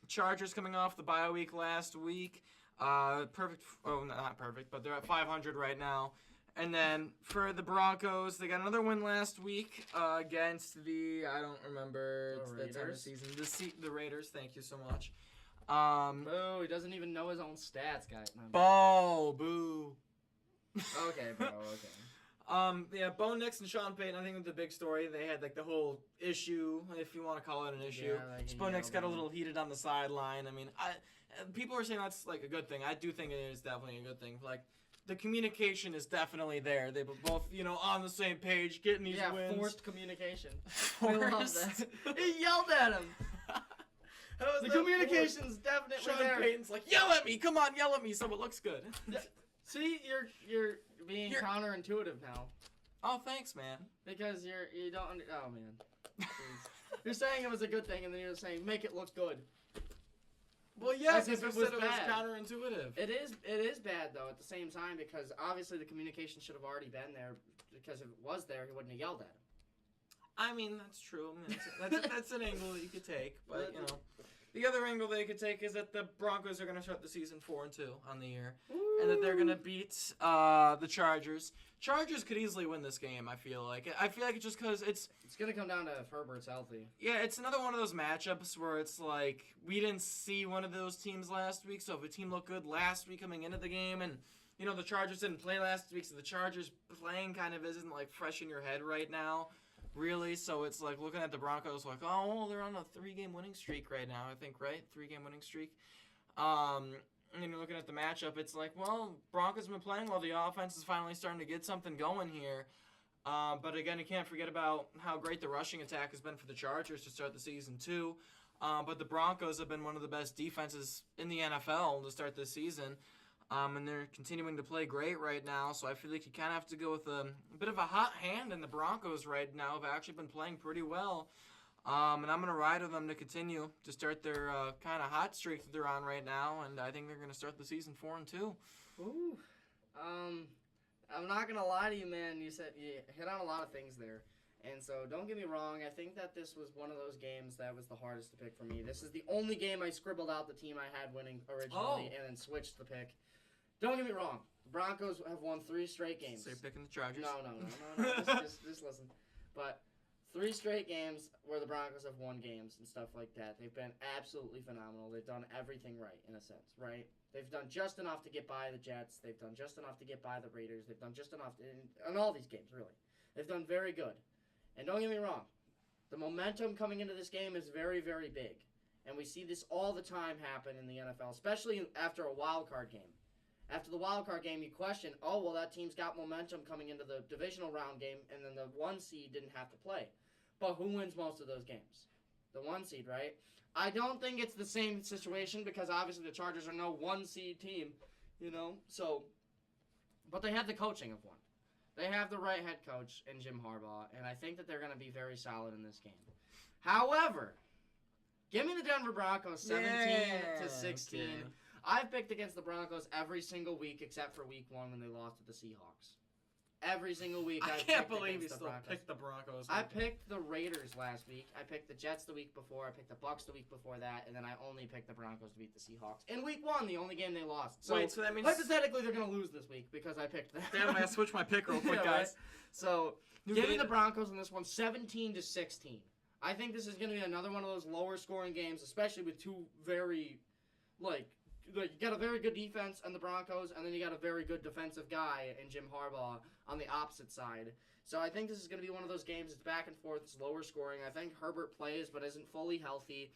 Chargers coming off the bye week last week. Perfect. Oh, not perfect, but they're at 500 right now. And then for the Broncos, they got another win last week against the I don't remember the that time of season. The Raiders. Thank you so much. Boo, he doesn't even know his own stats, guys. Boo. Okay, bro, okay. Yeah, Bo Nix and Sean Payton, I think was the big story. They had, like, the whole issue, if you want to call it an issue. Yeah, Bo Nix got a little heated on the sideline. I mean, people are saying that's, like, a good thing. I do think it is definitely a good thing. Like, the communication is definitely there. They were both, on the same page, getting these wins. Yeah, forced communication. Forced. I love that. He yelled at him. The communication's definitely Sean there. Payton's like, yell at me, come on, yell at me, so it looks good. See, you're being counterintuitive now. Oh, thanks, man. Because you don't. Oh man. You're saying it was a good thing, and then you're saying make it look good. Well, yeah, As if because it you was said it was bad. counterintuitive. It is bad though at the same time because obviously the communication should have already been there. Because if it was there, he wouldn't have yelled at him. I mean, that's true. I mean, that's an angle that you could take, but the other angle they could take is that the Broncos are going to start the season 4-2 on the year, and that they're going to beat the Chargers. Chargers could easily win this game. I feel like it's just because it's going to come down to if Herbert's healthy. Yeah, it's another one of those matchups where it's like we didn't see one of those teams last week. So if a team looked good last week coming into the game, and the Chargers didn't play last week, so the Chargers playing kind of isn't like fresh in your head right now. Really, so it's like looking at the Broncos like, oh, well, they're on a 3-game winning streak right now, I think, right? 3-game winning streak. And you're looking at the matchup, it's like, well, Broncos have been playing well. The offense is finally starting to get something going here. But again, you can't forget about how great the rushing attack has been for the Chargers to start the season, too. But the Broncos have been one of the best defenses in the NFL to start this season. And they're continuing to play great right now, so I feel like you kind of have to go with a bit of a hot hand in the Broncos right now. Have actually been playing pretty well. And I'm going to ride with them to continue to start their kind of hot streak that they're on right now, and I think they're going to start the season 4-2. Ooh. I'm not going to lie to you, man. You hit on a lot of things there. And so, don't get me wrong, I think that this was one of those games that was the hardest to pick for me. This is the only game I scribbled out the team I had winning originally and then switched the pick. Don't get me wrong, the Broncos have won 3 straight games. So you're picking the Chargers? No. Just listen. But 3 straight games where the Broncos have won games and stuff like that. They've been absolutely phenomenal. They've done everything right, in a sense, right? They've done just enough to get by the Jets. They've done just enough to get by the Raiders. They've done just enough in all these games, really. They've done very good. And don't get me wrong, the momentum coming into this game is very, very big. And we see this all the time happen in the NFL, especially after a wild card game. After the wild card game, you question, that team's got momentum coming into the divisional round game, and then the 1 seed didn't have to play. But who wins most of those games? The 1 seed, right? I don't think it's the same situation because obviously the Chargers are no 1 seed team, but they have the coaching of one. They have the right head coach in Jim Harbaugh, and I think that they're going to be very solid in this game. However, give me the Denver Broncos 17-16. Okay. I've picked against the Broncos every single week except for week 1 when they lost to the Seahawks. Every single week I can't believe you still picked the Broncos. I picked the Raiders last week. I picked the Jets the week before. I picked the Bucs the week before that. And then I only picked the Broncos to beat the Seahawks. In week 1, the only game they lost. So, so that means hypothetically they're going to lose this week because I picked them. Damn, I gotta switch my pick real quick, Yeah, guys. right? So, giving the Broncos in this one 17-16. I think this is going to be another one of those lower scoring games, especially with 2 very, you got a very good defense on the Broncos, and then you got a very good defensive guy in Jim Harbaugh on the opposite side. So I think this is going to be one of those games. It's back and forth. It's lower scoring. I think Herbert plays but isn't fully healthy.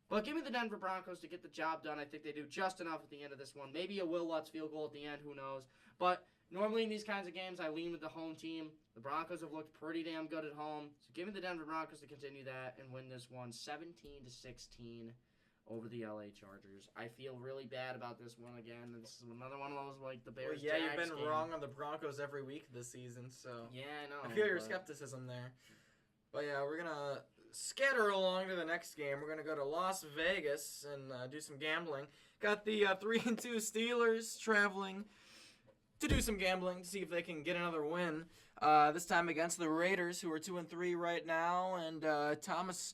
But give me the Denver Broncos to get the job done. I think they do just enough at the end of this one. Maybe a Will Lutz field goal at the end. Who knows? But normally in these kinds of games, I lean with the home team. The Broncos have looked pretty damn good at home. So give me the Denver Broncos to continue that and win this one 17-16. Over the LA Chargers. I feel really bad about this one again. This is another one of those the Bears. Well, yeah, you've been wrong on the Broncos every week this season, so yeah, I know. I feel your skepticism there. But yeah, we're gonna scatter along to the next game. We're gonna go to Las Vegas and do some gambling. Got the 3-2 Steelers traveling to do some gambling to see if they can get another win. This time against the Raiders, who are 2-3 right now. And Thomas,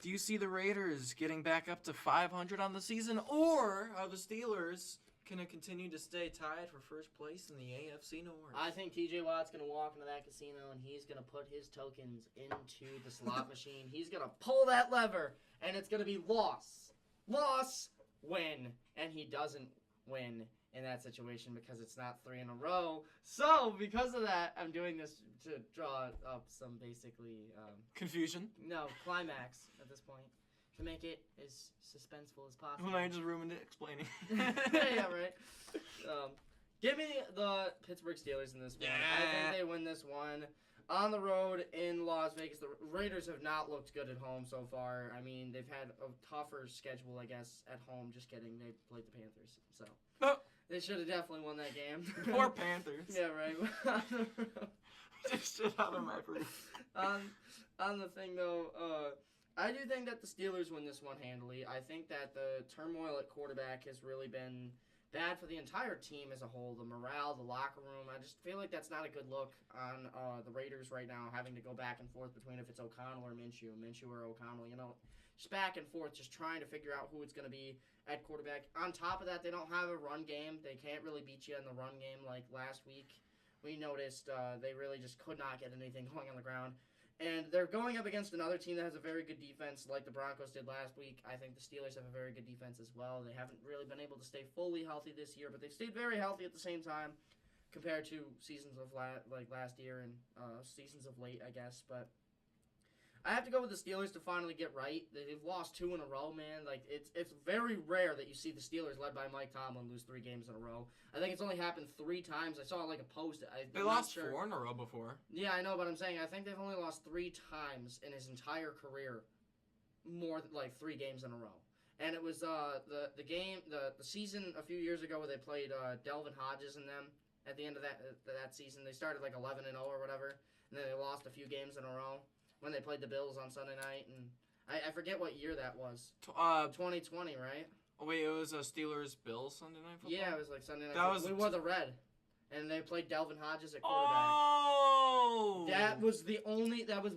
do you see the Raiders getting back up to 500 on the season, or are the Steelers going to continue to stay tied for first place in the AFC North? I think TJ Watt's going to walk into that casino and he's going to put his tokens into the slot machine. He's going to pull that lever, and it's going to be loss, win, and he doesn't win in that situation because it's not 3 in a row. So, because of that, I'm doing this to draw up some basically confusion. No, climax at this point to make it as suspenseful as possible. Well, now you just ruined it explaining. Yeah, right. Give me the Pittsburgh Steelers in this one. Yeah. I think they win this one. On the road in Las Vegas, the Raiders have not looked good at home so far. I mean, they've had a tougher schedule, I guess, at home. Just kidding. They played the Panthers, so they should have definitely won that game. Poor Panthers. Yeah, right. Just shit out of my proof. On the thing, though, I do think that the Steelers win this one handily. I think that the turmoil at quarterback has really been bad for the entire team as a whole. The morale, the locker room, I just feel like that's not a good look on the Raiders right now, having to go back and forth between if it's O'Connell or Minshew or O'Connell, just back and forth, just trying to figure out who it's going to be at quarterback. On top of that, they don't have a run game. They can't really beat you in the run game like last week. We noticed they really just could not get anything going on the ground. And they're going up against another team that has a very good defense like the Broncos did last week. I think the Steelers have a very good defense as well. They haven't really been able to stay fully healthy this year, but they've stayed very healthy at the same time compared to seasons of last year and seasons of late, I guess. But I have to go with the Steelers to finally get right. They've lost 2 in a row, man. It's very rare that you see the Steelers led by Mike Tomlin lose 3 games in a row. I think it's only happened 3 times. I saw a post. They lost 4 in a row before. Yeah, I know, but I'm saying I think they've only lost 3 times in his entire career, more than 3 games in a row. And it was the game the season a few years ago where they played Delvin Hodges and them at the end of that season. They started like 11-0 or whatever, and then they lost a few games in a row when they played the Bills on Sunday night. And I forget what year that was. 2020, right? Oh, wait, it was Steelers Bills Sunday night football. Yeah, it was like Sunday night. We wore the red, and they played Delvin Hodges at quarterback. Oh, that was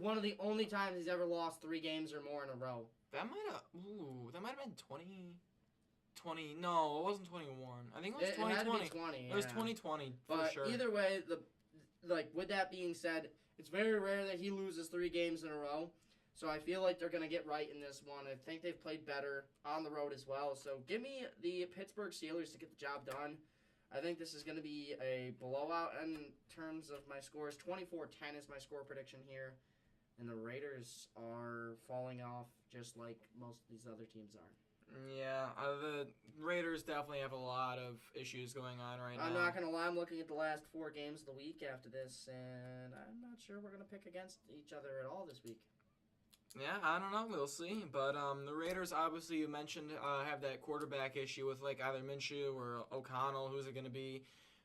one of the only times he's ever lost 3 games or more in a row. That might have been 2020. No, it wasn't 21. I think it was 2020. It had to be 20. It was 2020 for but sure. Either way, with that being said, it's very rare that he loses 3 games in a row. So I feel like they're going to get right in this one. I think they've played better on the road as well. So give me the Pittsburgh Steelers to get the job done. I think this is going to be a blowout in terms of my scores. 24-10 is my score prediction here. And the Raiders are falling off just like most of these other teams are. Yeah, the Raiders definitely have a lot of issues going on right now. I'm not going to lie. I'm looking at the last 4 games of the week after this, and I'm not sure we're going to pick against each other at all this week. Yeah, I don't know. We'll see. But the Raiders, obviously, you mentioned, have that quarterback issue with like either Minshew or O'Connell. Who's it going to be?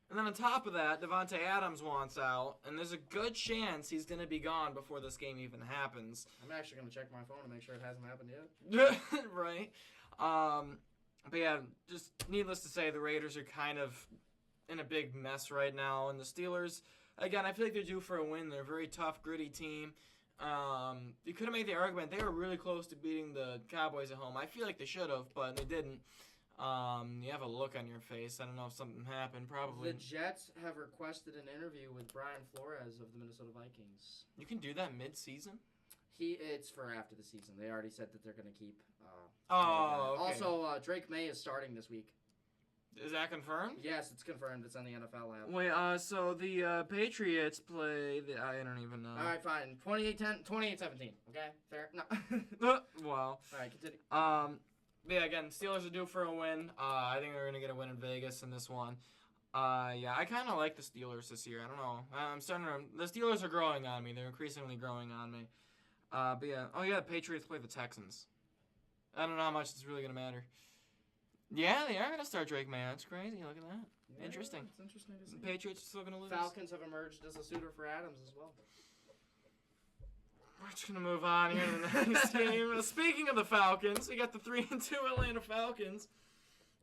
And then on top of that, Devontae Adams wants out, and there's a good chance he's going to be gone before this game even happens. I'm actually going to check my phone to make sure it hasn't happened yet. Right. But yeah, just needless to say, the Raiders are kind of in a big mess right now, and the Steelers, again, I feel like they're due for a win. They're a very tough, gritty team. You could have made the argument they were really close to beating the Cowboys at home. I feel like they should have, but they didn't. You have a look on your face. I don't know if something happened. Probably. The Jets have requested an interview with Brian Flores of the Minnesota Vikings. You can do that mid-season? It's for after the season. They already said that they're going to keep. Okay. Also, Drake May is starting this week. Is that confirmed? Yes, it's confirmed. It's on the NFL app. Wait, so the Patriots play. I don't even know. All right, fine. 28-17. Okay, fair. No. Wow. All right, continue. Yeah, again, Steelers are due for a win. I think they're gonna get a win in Vegas in this one. Yeah, I kind of like the Steelers this year. I don't know. I'm starting to. The Steelers are growing on me. They're increasingly growing on me. But yeah. Oh yeah, the Patriots play the Texans. I don't know how much it's really gonna matter. Yeah, they are gonna start Drake May. That's crazy. Look at that. Yeah, Interesting. It's interesting to see. The Patriots are still gonna lose. Falcons have emerged as a suitor for Adams as well. We're just gonna move on here to the next game. Speaking of the Falcons, we got the 3-2 Atlanta Falcons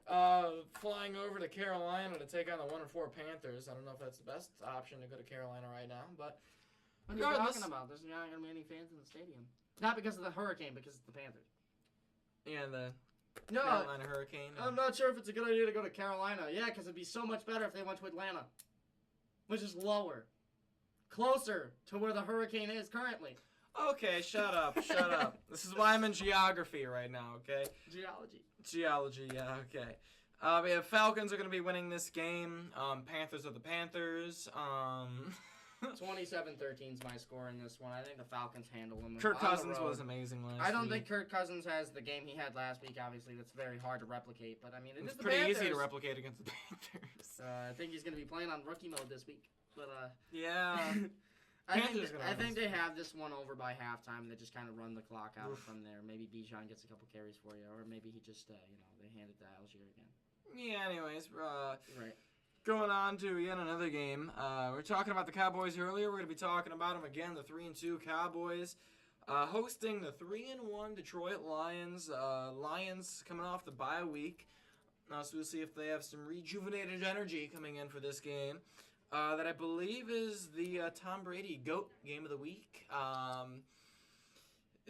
flying over to Carolina to take on the 1-4 Panthers. I don't know if that's the best option to go to Carolina right now, but what are you talking about? There's not gonna be any fans in the stadium. Not because of the hurricane, because it's the Panthers. Yeah, the Carolina Hurricane. I'm not sure if it's a good idea to go to Carolina. Yeah, because it'd be so much better if they went to Atlanta, which is lower, closer to where the hurricane is currently. Okay, shut up, shut up. This is why I'm in geography right now, okay? Geology, yeah, okay. We have Falcons are going to be winning this game. Panthers are the Panthers. 27-13 is my score in this one. I think the Falcons handle them. Kirk Cousins was amazing last week. I don't think Kirk Cousins has the game he had last week. Obviously, that's very hard to replicate. But I mean, it's the pretty Panthers. easy to replicate against the Panthers. I think he's going to be playing on rookie mode this week. But yeah. I think they have this one over by halftime. They just kind of run the clock out from there. Maybe Bijan gets a couple carries for you, or maybe he just they hand it to Algier again. Yeah. Anyways, right. Going on to yet another game. We were talking about the Cowboys earlier. We're going to be talking about them again. The 3-2 Cowboys hosting the 3-1 Detroit Lions. Lions coming off the bye week. So we'll see if they have some rejuvenated energy coming in for this game. That I believe is the Tom Brady GOAT game of the week.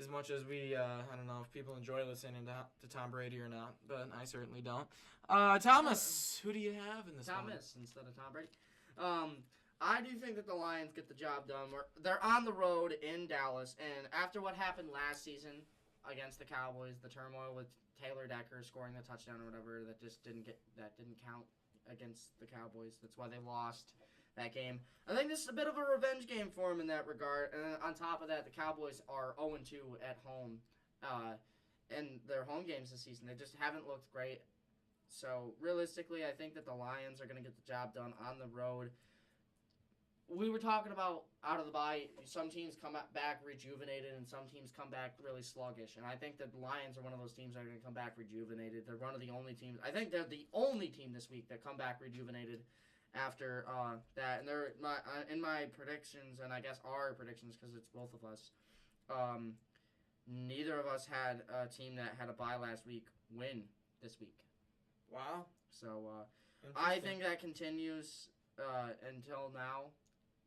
As much as we, I don't know if people enjoy listening to Tom Brady or not, but I certainly don't. Thomas, who do you have in this one? Thomas instead of Tom Brady. I do think that the Lions get the job done. They're on the road in Dallas, and after what happened last season against the Cowboys, the turmoil with Taylor Decker scoring the touchdown or whatever, that didn't count against the Cowboys. That's why they lost that game. I think this is a bit of a revenge game for them in that regard. And on top of that, the Cowboys are 0-2 at home in their home games this season. They just haven't looked great. So realistically, I think that the Lions are going to get the job done on the road. We were talking about out of the bye, some teams come back rejuvenated and some teams come back really sluggish. And I think that the Lions are one of those teams that are going to come back rejuvenated. They're one of the only teams. I think they're the only team this week that come back rejuvenated after that. And they're in my predictions, and I guess our predictions because it's both of us. Neither of us had a team that had a bye last week win this week. Wow. So I think that continues until now.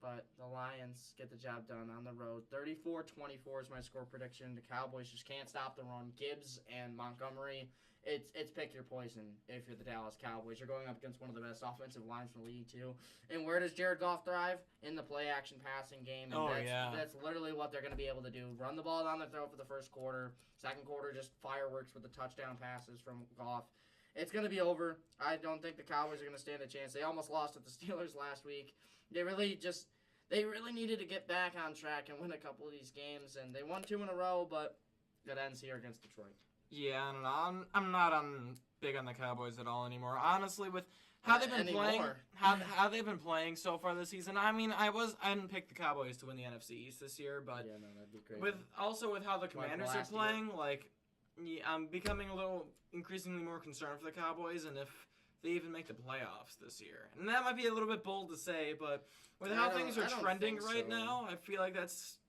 But the Lions get the job done on the road. 34-24 is my score prediction. The Cowboys just can't stop the run. Gibbs and Montgomery, it's pick your poison if you're the Dallas Cowboys. You're going up against one of the best offensive lines in the league, too. And where does Jared Goff thrive? In the play-action passing game. And that's literally what they're going to be able to do. Run the ball down their throat for the first quarter. Second quarter, just fireworks with the touchdown passes from Goff. It's going to be over. I don't think the Cowboys are going to stand a chance. They almost lost at the Steelers last week. They really needed to get back on track and win a couple of these games, and they won 2 in a row, but it ends here against Detroit. Yeah, I don't know. I'm not big on the Cowboys at all anymore. Honestly, with how they've been playing, how they've been playing so far this season. I mean, I didn't pick the Cowboys to win the NFC East this year, but yeah, no, that'd be great. with how the Commanders are playing, I'm becoming a little increasingly more concerned for the Cowboys, and if they even make the playoffs this year. And that might be a little bit bold to say, but with how things are trending right now, I feel like that's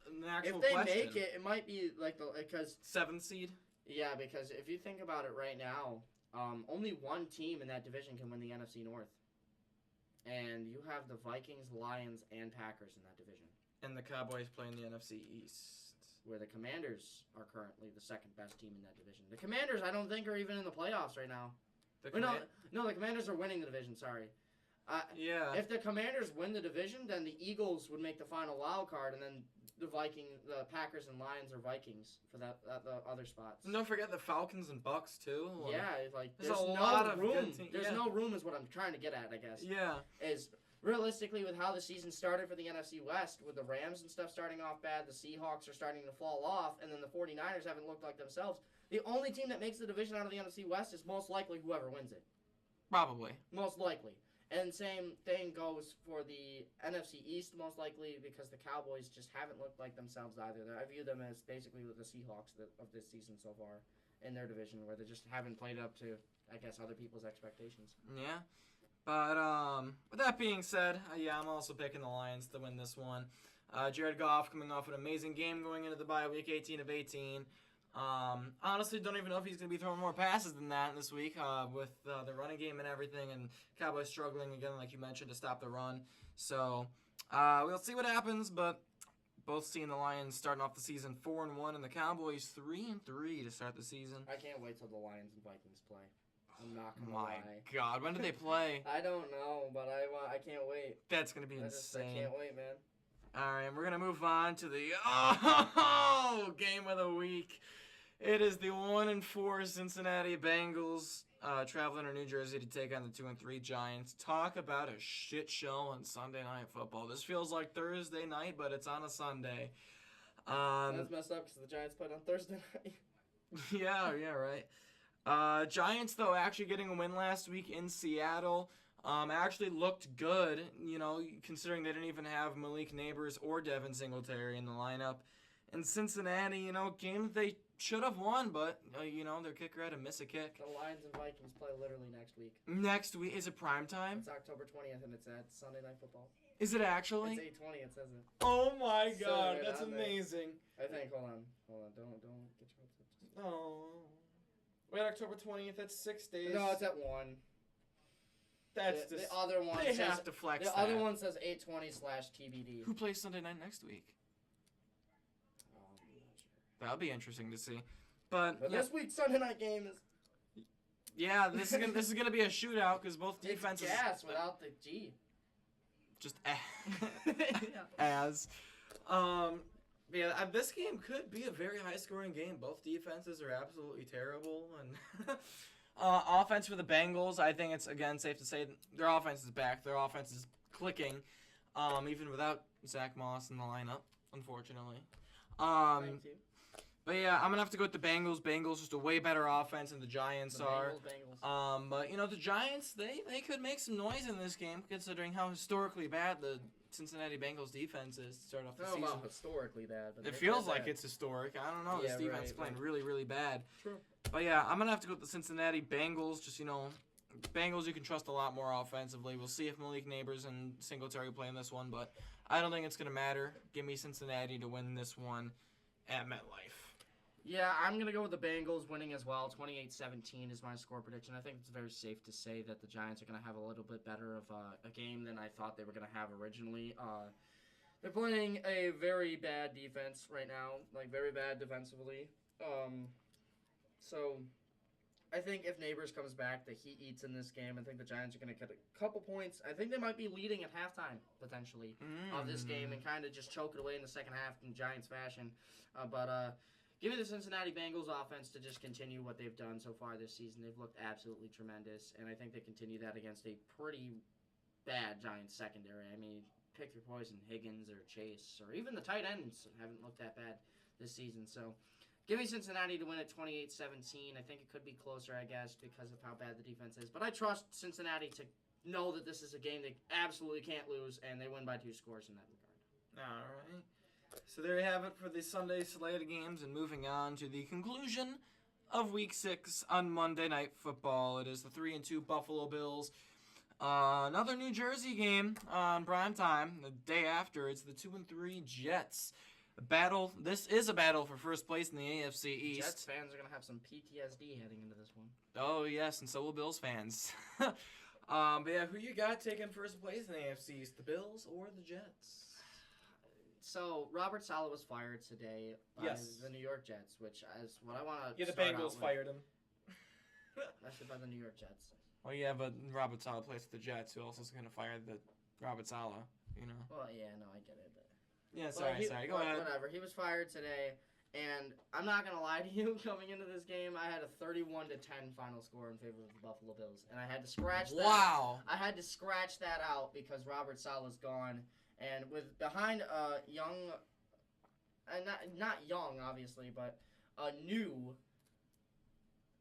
an actual question. If they make it, it might be because 7th seed. Yeah, because if you think about it right now, only one team in that division can win the NFC North, and you have the Vikings, Lions, and Packers in that division. And the Cowboys play in the NFC East, where the Commanders are currently the second best team in that division. The Commanders, I don't think, are even in the playoffs right now. The Commanders are winning the division. Sorry. Yeah. If the Commanders win the division, then the Eagles would make the final wild card, and then the Packers and Lions are Vikings for the other spots. And don't forget the Falcons and Bucks too. There's a lot of room. There's no room, is what I'm trying to get at, I guess. Yeah. Is realistically with how the season started for the NFC West, with the Rams and stuff starting off bad, the Seahawks are starting to fall off, and then the 49ers haven't looked like themselves. The only team that makes the division out of the NFC West is most likely whoever wins it. Probably. Most likely. And same thing goes for the NFC East, most likely, because the Cowboys just haven't looked like themselves either. I view them as basically the Seahawks of this season so far in their division, where they just haven't played up to, I guess, other people's expectations. Yeah. But with that being said, I'm also picking the Lions to win this one. Jared Goff coming off an amazing game going into the bye week 18 of 18. Honestly, don't even know if he's going to be throwing more passes than that this week with the running game and everything, and Cowboys struggling again, like you mentioned, to stop the run. So we'll see what happens, but both seeing the Lions starting off the season 4-1 and the Cowboys 3-3 to start the season. I can't wait till the Lions and Vikings play. I'm not going to lie. My God, when do they play? I don't know, but I can't wait. That's going to be insane. I can't wait, man. All right, we're going to move on to the game of the week. It is the 1-4 Cincinnati Bengals traveling to New Jersey to take on the 2-3 Giants. Talk about a shit show on Sunday Night Football. This feels like Thursday night, but it's on a Sunday. That's messed up because the Giants played on Thursday night. yeah, right. Giants, though, actually getting a win last week in Seattle. Actually looked good, considering they didn't even have Malik Neighbors or Devin Singletary in the lineup. And Cincinnati, game that they should have won, but, their kicker had to miss a kick. The Lions and Vikings play literally next week. Next week? Is it prime time? It's October 20th, and it's at Sunday Night Football. Is it actually? It's 8:20, it says it. Oh, my God. That's amazing. I think, hold on. Don't get your hopes up. Oh. Wait, October 20th, that's 6 days. No, it's at 1. That's the other one. They have to flex that. The other one says 8:20/TBD. Who plays Sunday night next week? That'll be interesting to see. But this week's Sunday night game is. Yeah, this is gonna be a shootout because both defenses. It's gas without the G. Just as. This game could be a very high-scoring game. Both defenses are absolutely terrible, and offense for the Bengals, I think it's again safe to say their offense is back. Their offense is clicking, even without Zach Moss in the lineup, unfortunately. Thank you. But yeah, I'm gonna have to go with the Bengals. Bengals just a way better offense than the Giants are. Bengals. But the Giants, they could make some noise in this game, considering how historically bad the Cincinnati Bengals defense is to start off the I don't know season. about historically bad, but It feels like it's historic. I don't know. This Yeah, defense is playing really, really bad. True. But yeah, I'm gonna have to go with the Cincinnati Bengals. Just Bengals you can trust a lot more offensively. We'll see if Malik Neighbors and Singletary play in this one, but I don't think it's gonna matter. Give me Cincinnati to win this one at MetLife. Yeah, I'm going to go with the Bengals winning as well. 28-17 is my score prediction. I think it's very safe to say that the Giants are going to have a little bit better of a game than I thought they were going to have originally. They're playing a very bad defense right now, like very bad defensively. So I think if Neighbors comes back, that he eats in this game. I think the Giants are going to get a couple points. I think they might be leading at halftime, potentially, of this game and kind of just choke it away in the second half in Giants fashion. Give me the Cincinnati Bengals offense to just continue what they've done so far this season. They've looked absolutely tremendous, and I think they continue that against a pretty bad Giants secondary. I mean, pick your poison, Higgins or Chase, or even the tight ends haven't looked that bad this season. So give me Cincinnati to win at 28-17. I think it could be closer, I guess, because of how bad the defense is. But I trust Cincinnati to know that this is a game they absolutely can't lose, and they win by 2 scores in that regard. All right. So there you have it for the Sunday slate of games, and moving on to the conclusion of Week 6 on Monday Night Football. It is the 3-2 Buffalo Bills. Another New Jersey game on prime time. The day after, it's the 2-3 Jets. This is a battle for first place in the AFC East. Jets fans are going to have some PTSD heading into this one. Oh, yes, and so will Bills fans. But yeah, who you got taking first place in the AFC East, the Bills or the Jets? So, Robert Saleh was fired today by Yes. the New York Jets, which is what I want to Yeah, the Bengals fired him. Actually, by the New York Jets. Well, yeah, but Robert Saleh plays for the Jets, who also is going to fire the Robert Saleh, Well, yeah, no, I get it. But Yeah, sorry, go ahead. Whatever. He was fired today, and I'm not going to lie to you, coming into this game, I had a 31-10 final score in favor of the Buffalo Bills, and I had to scratch that. Wow. I had to scratch that out because Robert Saleh's gone. And with behind a young, not young obviously, but a new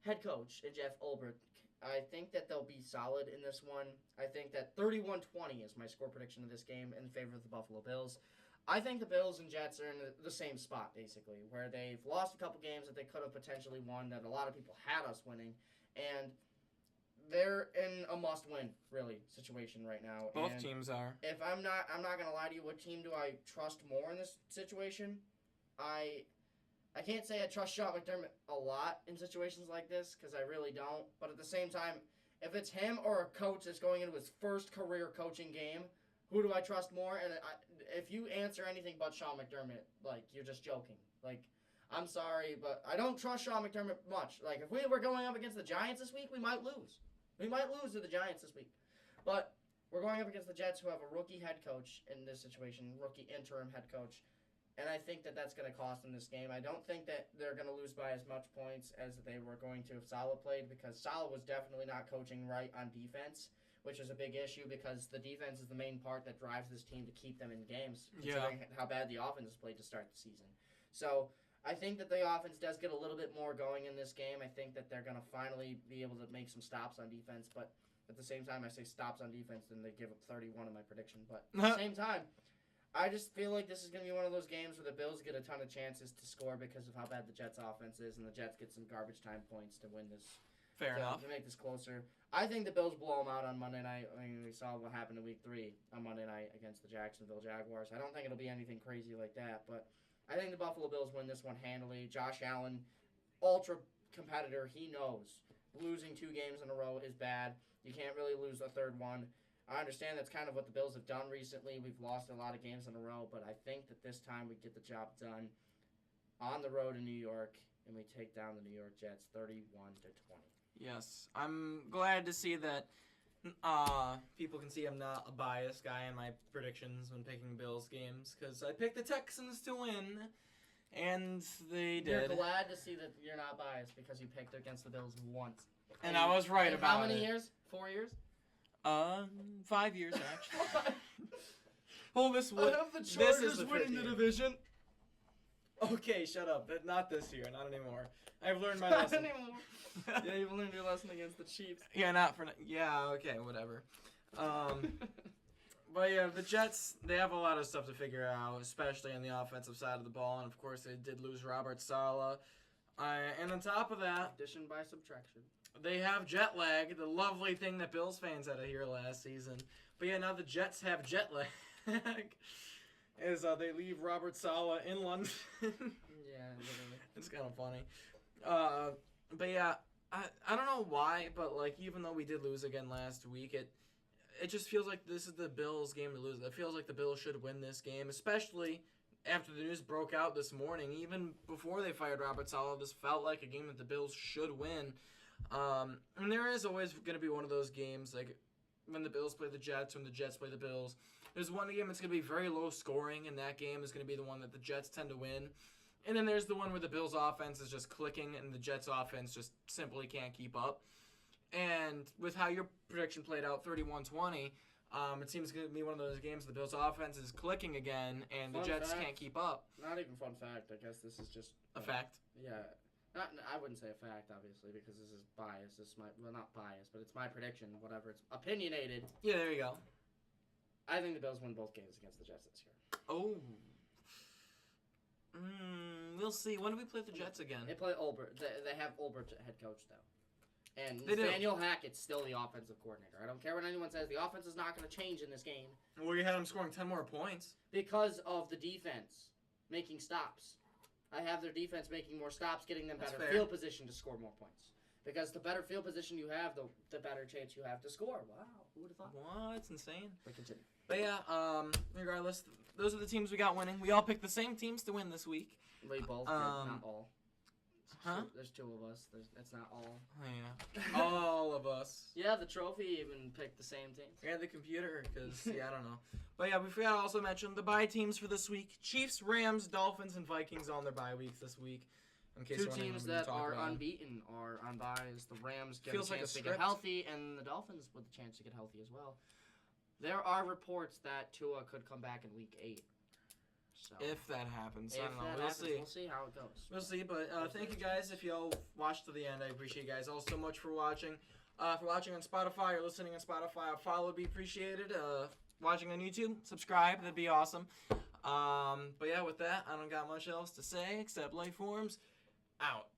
head coach in Jeff Ulbrich, I think that they'll be solid in this one. I think that 31-20 is my score prediction of this game in favor of the Buffalo Bills. I think the Bills and Jets are in the same spot, basically, where they've lost a couple games that they could have potentially won, that a lot of people had us winning, and they're in a must-win, really, situation right now. Both teams are. If I'm not gonna lie to you. What team do I trust more in this situation? I can't say I trust Sean McDermott a lot in situations like this because I really don't. But at the same time, if it's him or a coach that's going into his first career coaching game, who do I trust more? And if you answer anything but Sean McDermott, like, you're just joking. Like, I'm sorry, but I don't trust Sean McDermott much. Like, if we were going up against the Giants this week, we might lose. We might lose to the Giants this week. But we're going up against the Jets, who have a rookie head coach in this situation, rookie interim head coach. And I think that that's going to cost them this game. I don't think that they're going to lose by as much points as they were going to if Saleh played, because Saleh was definitely not coaching right on defense, which is a big issue because the defense is the main part that drives this team to keep them in games, considering how bad the offense has played to start the season. So I think that the offense does get a little bit more going in this game. I think that they're going to finally be able to make some stops on defense, but at the same time, I say stops on defense, then they give up 31 in my prediction. But at the same time, I just feel like this is going to be one of those games where the Bills get a ton of chances to score because of how bad the Jets' offense is, and the Jets get some garbage time points to win this. Fair enough. To make this closer. I think the Bills blow them out on Monday night. I mean, we saw what happened in Week 3 on Monday night against the Jacksonville Jaguars. I don't think it'll be anything crazy like that, but I think the Buffalo Bills win this one handily. Josh Allen, ultra competitor, he knows. Losing 2 games in a row is bad. You can't really lose a third one. I understand that's kind of what the Bills have done recently. We've lost a lot of games in a row, but I think that this time we get the job done on the road in New York, and we take down the New York Jets 31-20. Yes, I'm glad to see that people can see I'm not a biased guy in my predictions when picking Bills games, because I picked the Texans to win, and they did. You're glad to see that you're not biased because you picked against the Bills once. And I was right about it. How many years? 4 years? 5 years, actually. Well, this I have the Chargers winning the division. Okay, shut up. Not this year. Not anymore. I've learned my Not lesson. anymore. Yeah, you've learned your lesson against the Chiefs. Yeah, not for... Yeah, okay, whatever. But yeah, the Jets, they have a lot of stuff to figure out, especially on the offensive side of the ball. And of course, they did lose Robert Saleh. And on top of that, Addition by subtraction. they have jet lag, the lovely thing that Bills fans had to hear last season. But yeah, now the Jets have jet lag. As they leave Robert Saleh in London. Yeah, literally. It's kind of funny. But yeah, I don't know why, but like even though we did lose again last week, it just feels like this is the Bills' game to lose. It feels like the Bills should win this game, especially after the news broke out this morning. Even before they fired Robert Saleh, this felt like a game that the Bills should win. And there is always going to be one of those games, like when the Bills play the Jets, when the Jets play the Bills. There's one game that's going to be very low scoring, and that game is going to be the one that the Jets tend to win. And then there's the one where the Bills' offense is just clicking, and the Jets' offense just simply can't keep up. And with how your prediction played out, 31-20, it seems to be one of those games the Bills' offense is clicking again, and the Jets can't keep up. Not even fun fact. I guess this is just a fact. Yeah. I wouldn't say a fact, obviously, because this is biased. This is not biased, but it's my prediction. Whatever, it's opinionated. Yeah, there you go. I think the Bills win both games against the Jets this year. Oh. We'll see. When do we play the Jets again? They play Olbert. They have Olbert head coach now. And they Nathaniel Hackett's still the offensive coordinator. I don't care what anyone says. The offense is not going to change in this game. Well, you had him scoring 10 more points. Because of the defense making stops. I have their defense making more stops, getting them better field position to score more points. Because the better field position you have, the better chance you have to score. Wow, who would have thought? Wow, it's insane. But continue. But yeah, regardless, those are the teams we got winning. We all picked the same teams to win this week. We both did, not all. Huh? There's two of us. That's not all. Yeah. All of us. Yeah, the trophy even picked the same teams. Yeah, the computer, because, yeah, I don't know. But yeah, we forgot to also mention the bye teams for this week. Chiefs, Rams, Dolphins, and Vikings on their bye weeks this week. In case two teams that are unbeaten are on byes. The Rams get a chance to get healthy, and the Dolphins with a chance to get healthy as well. There are reports that Tua could come back in Week 8. So, if that happens, I don't know. We'll see how it goes. We'll see, but thank you guys if y'all watched to the end. I appreciate you guys all so much for watching. For watching on Spotify or listening on Spotify, a follow would be appreciated. Watching on YouTube, subscribe. That'd be awesome. But yeah, with that, I don't got much else to say except Lifeforms out.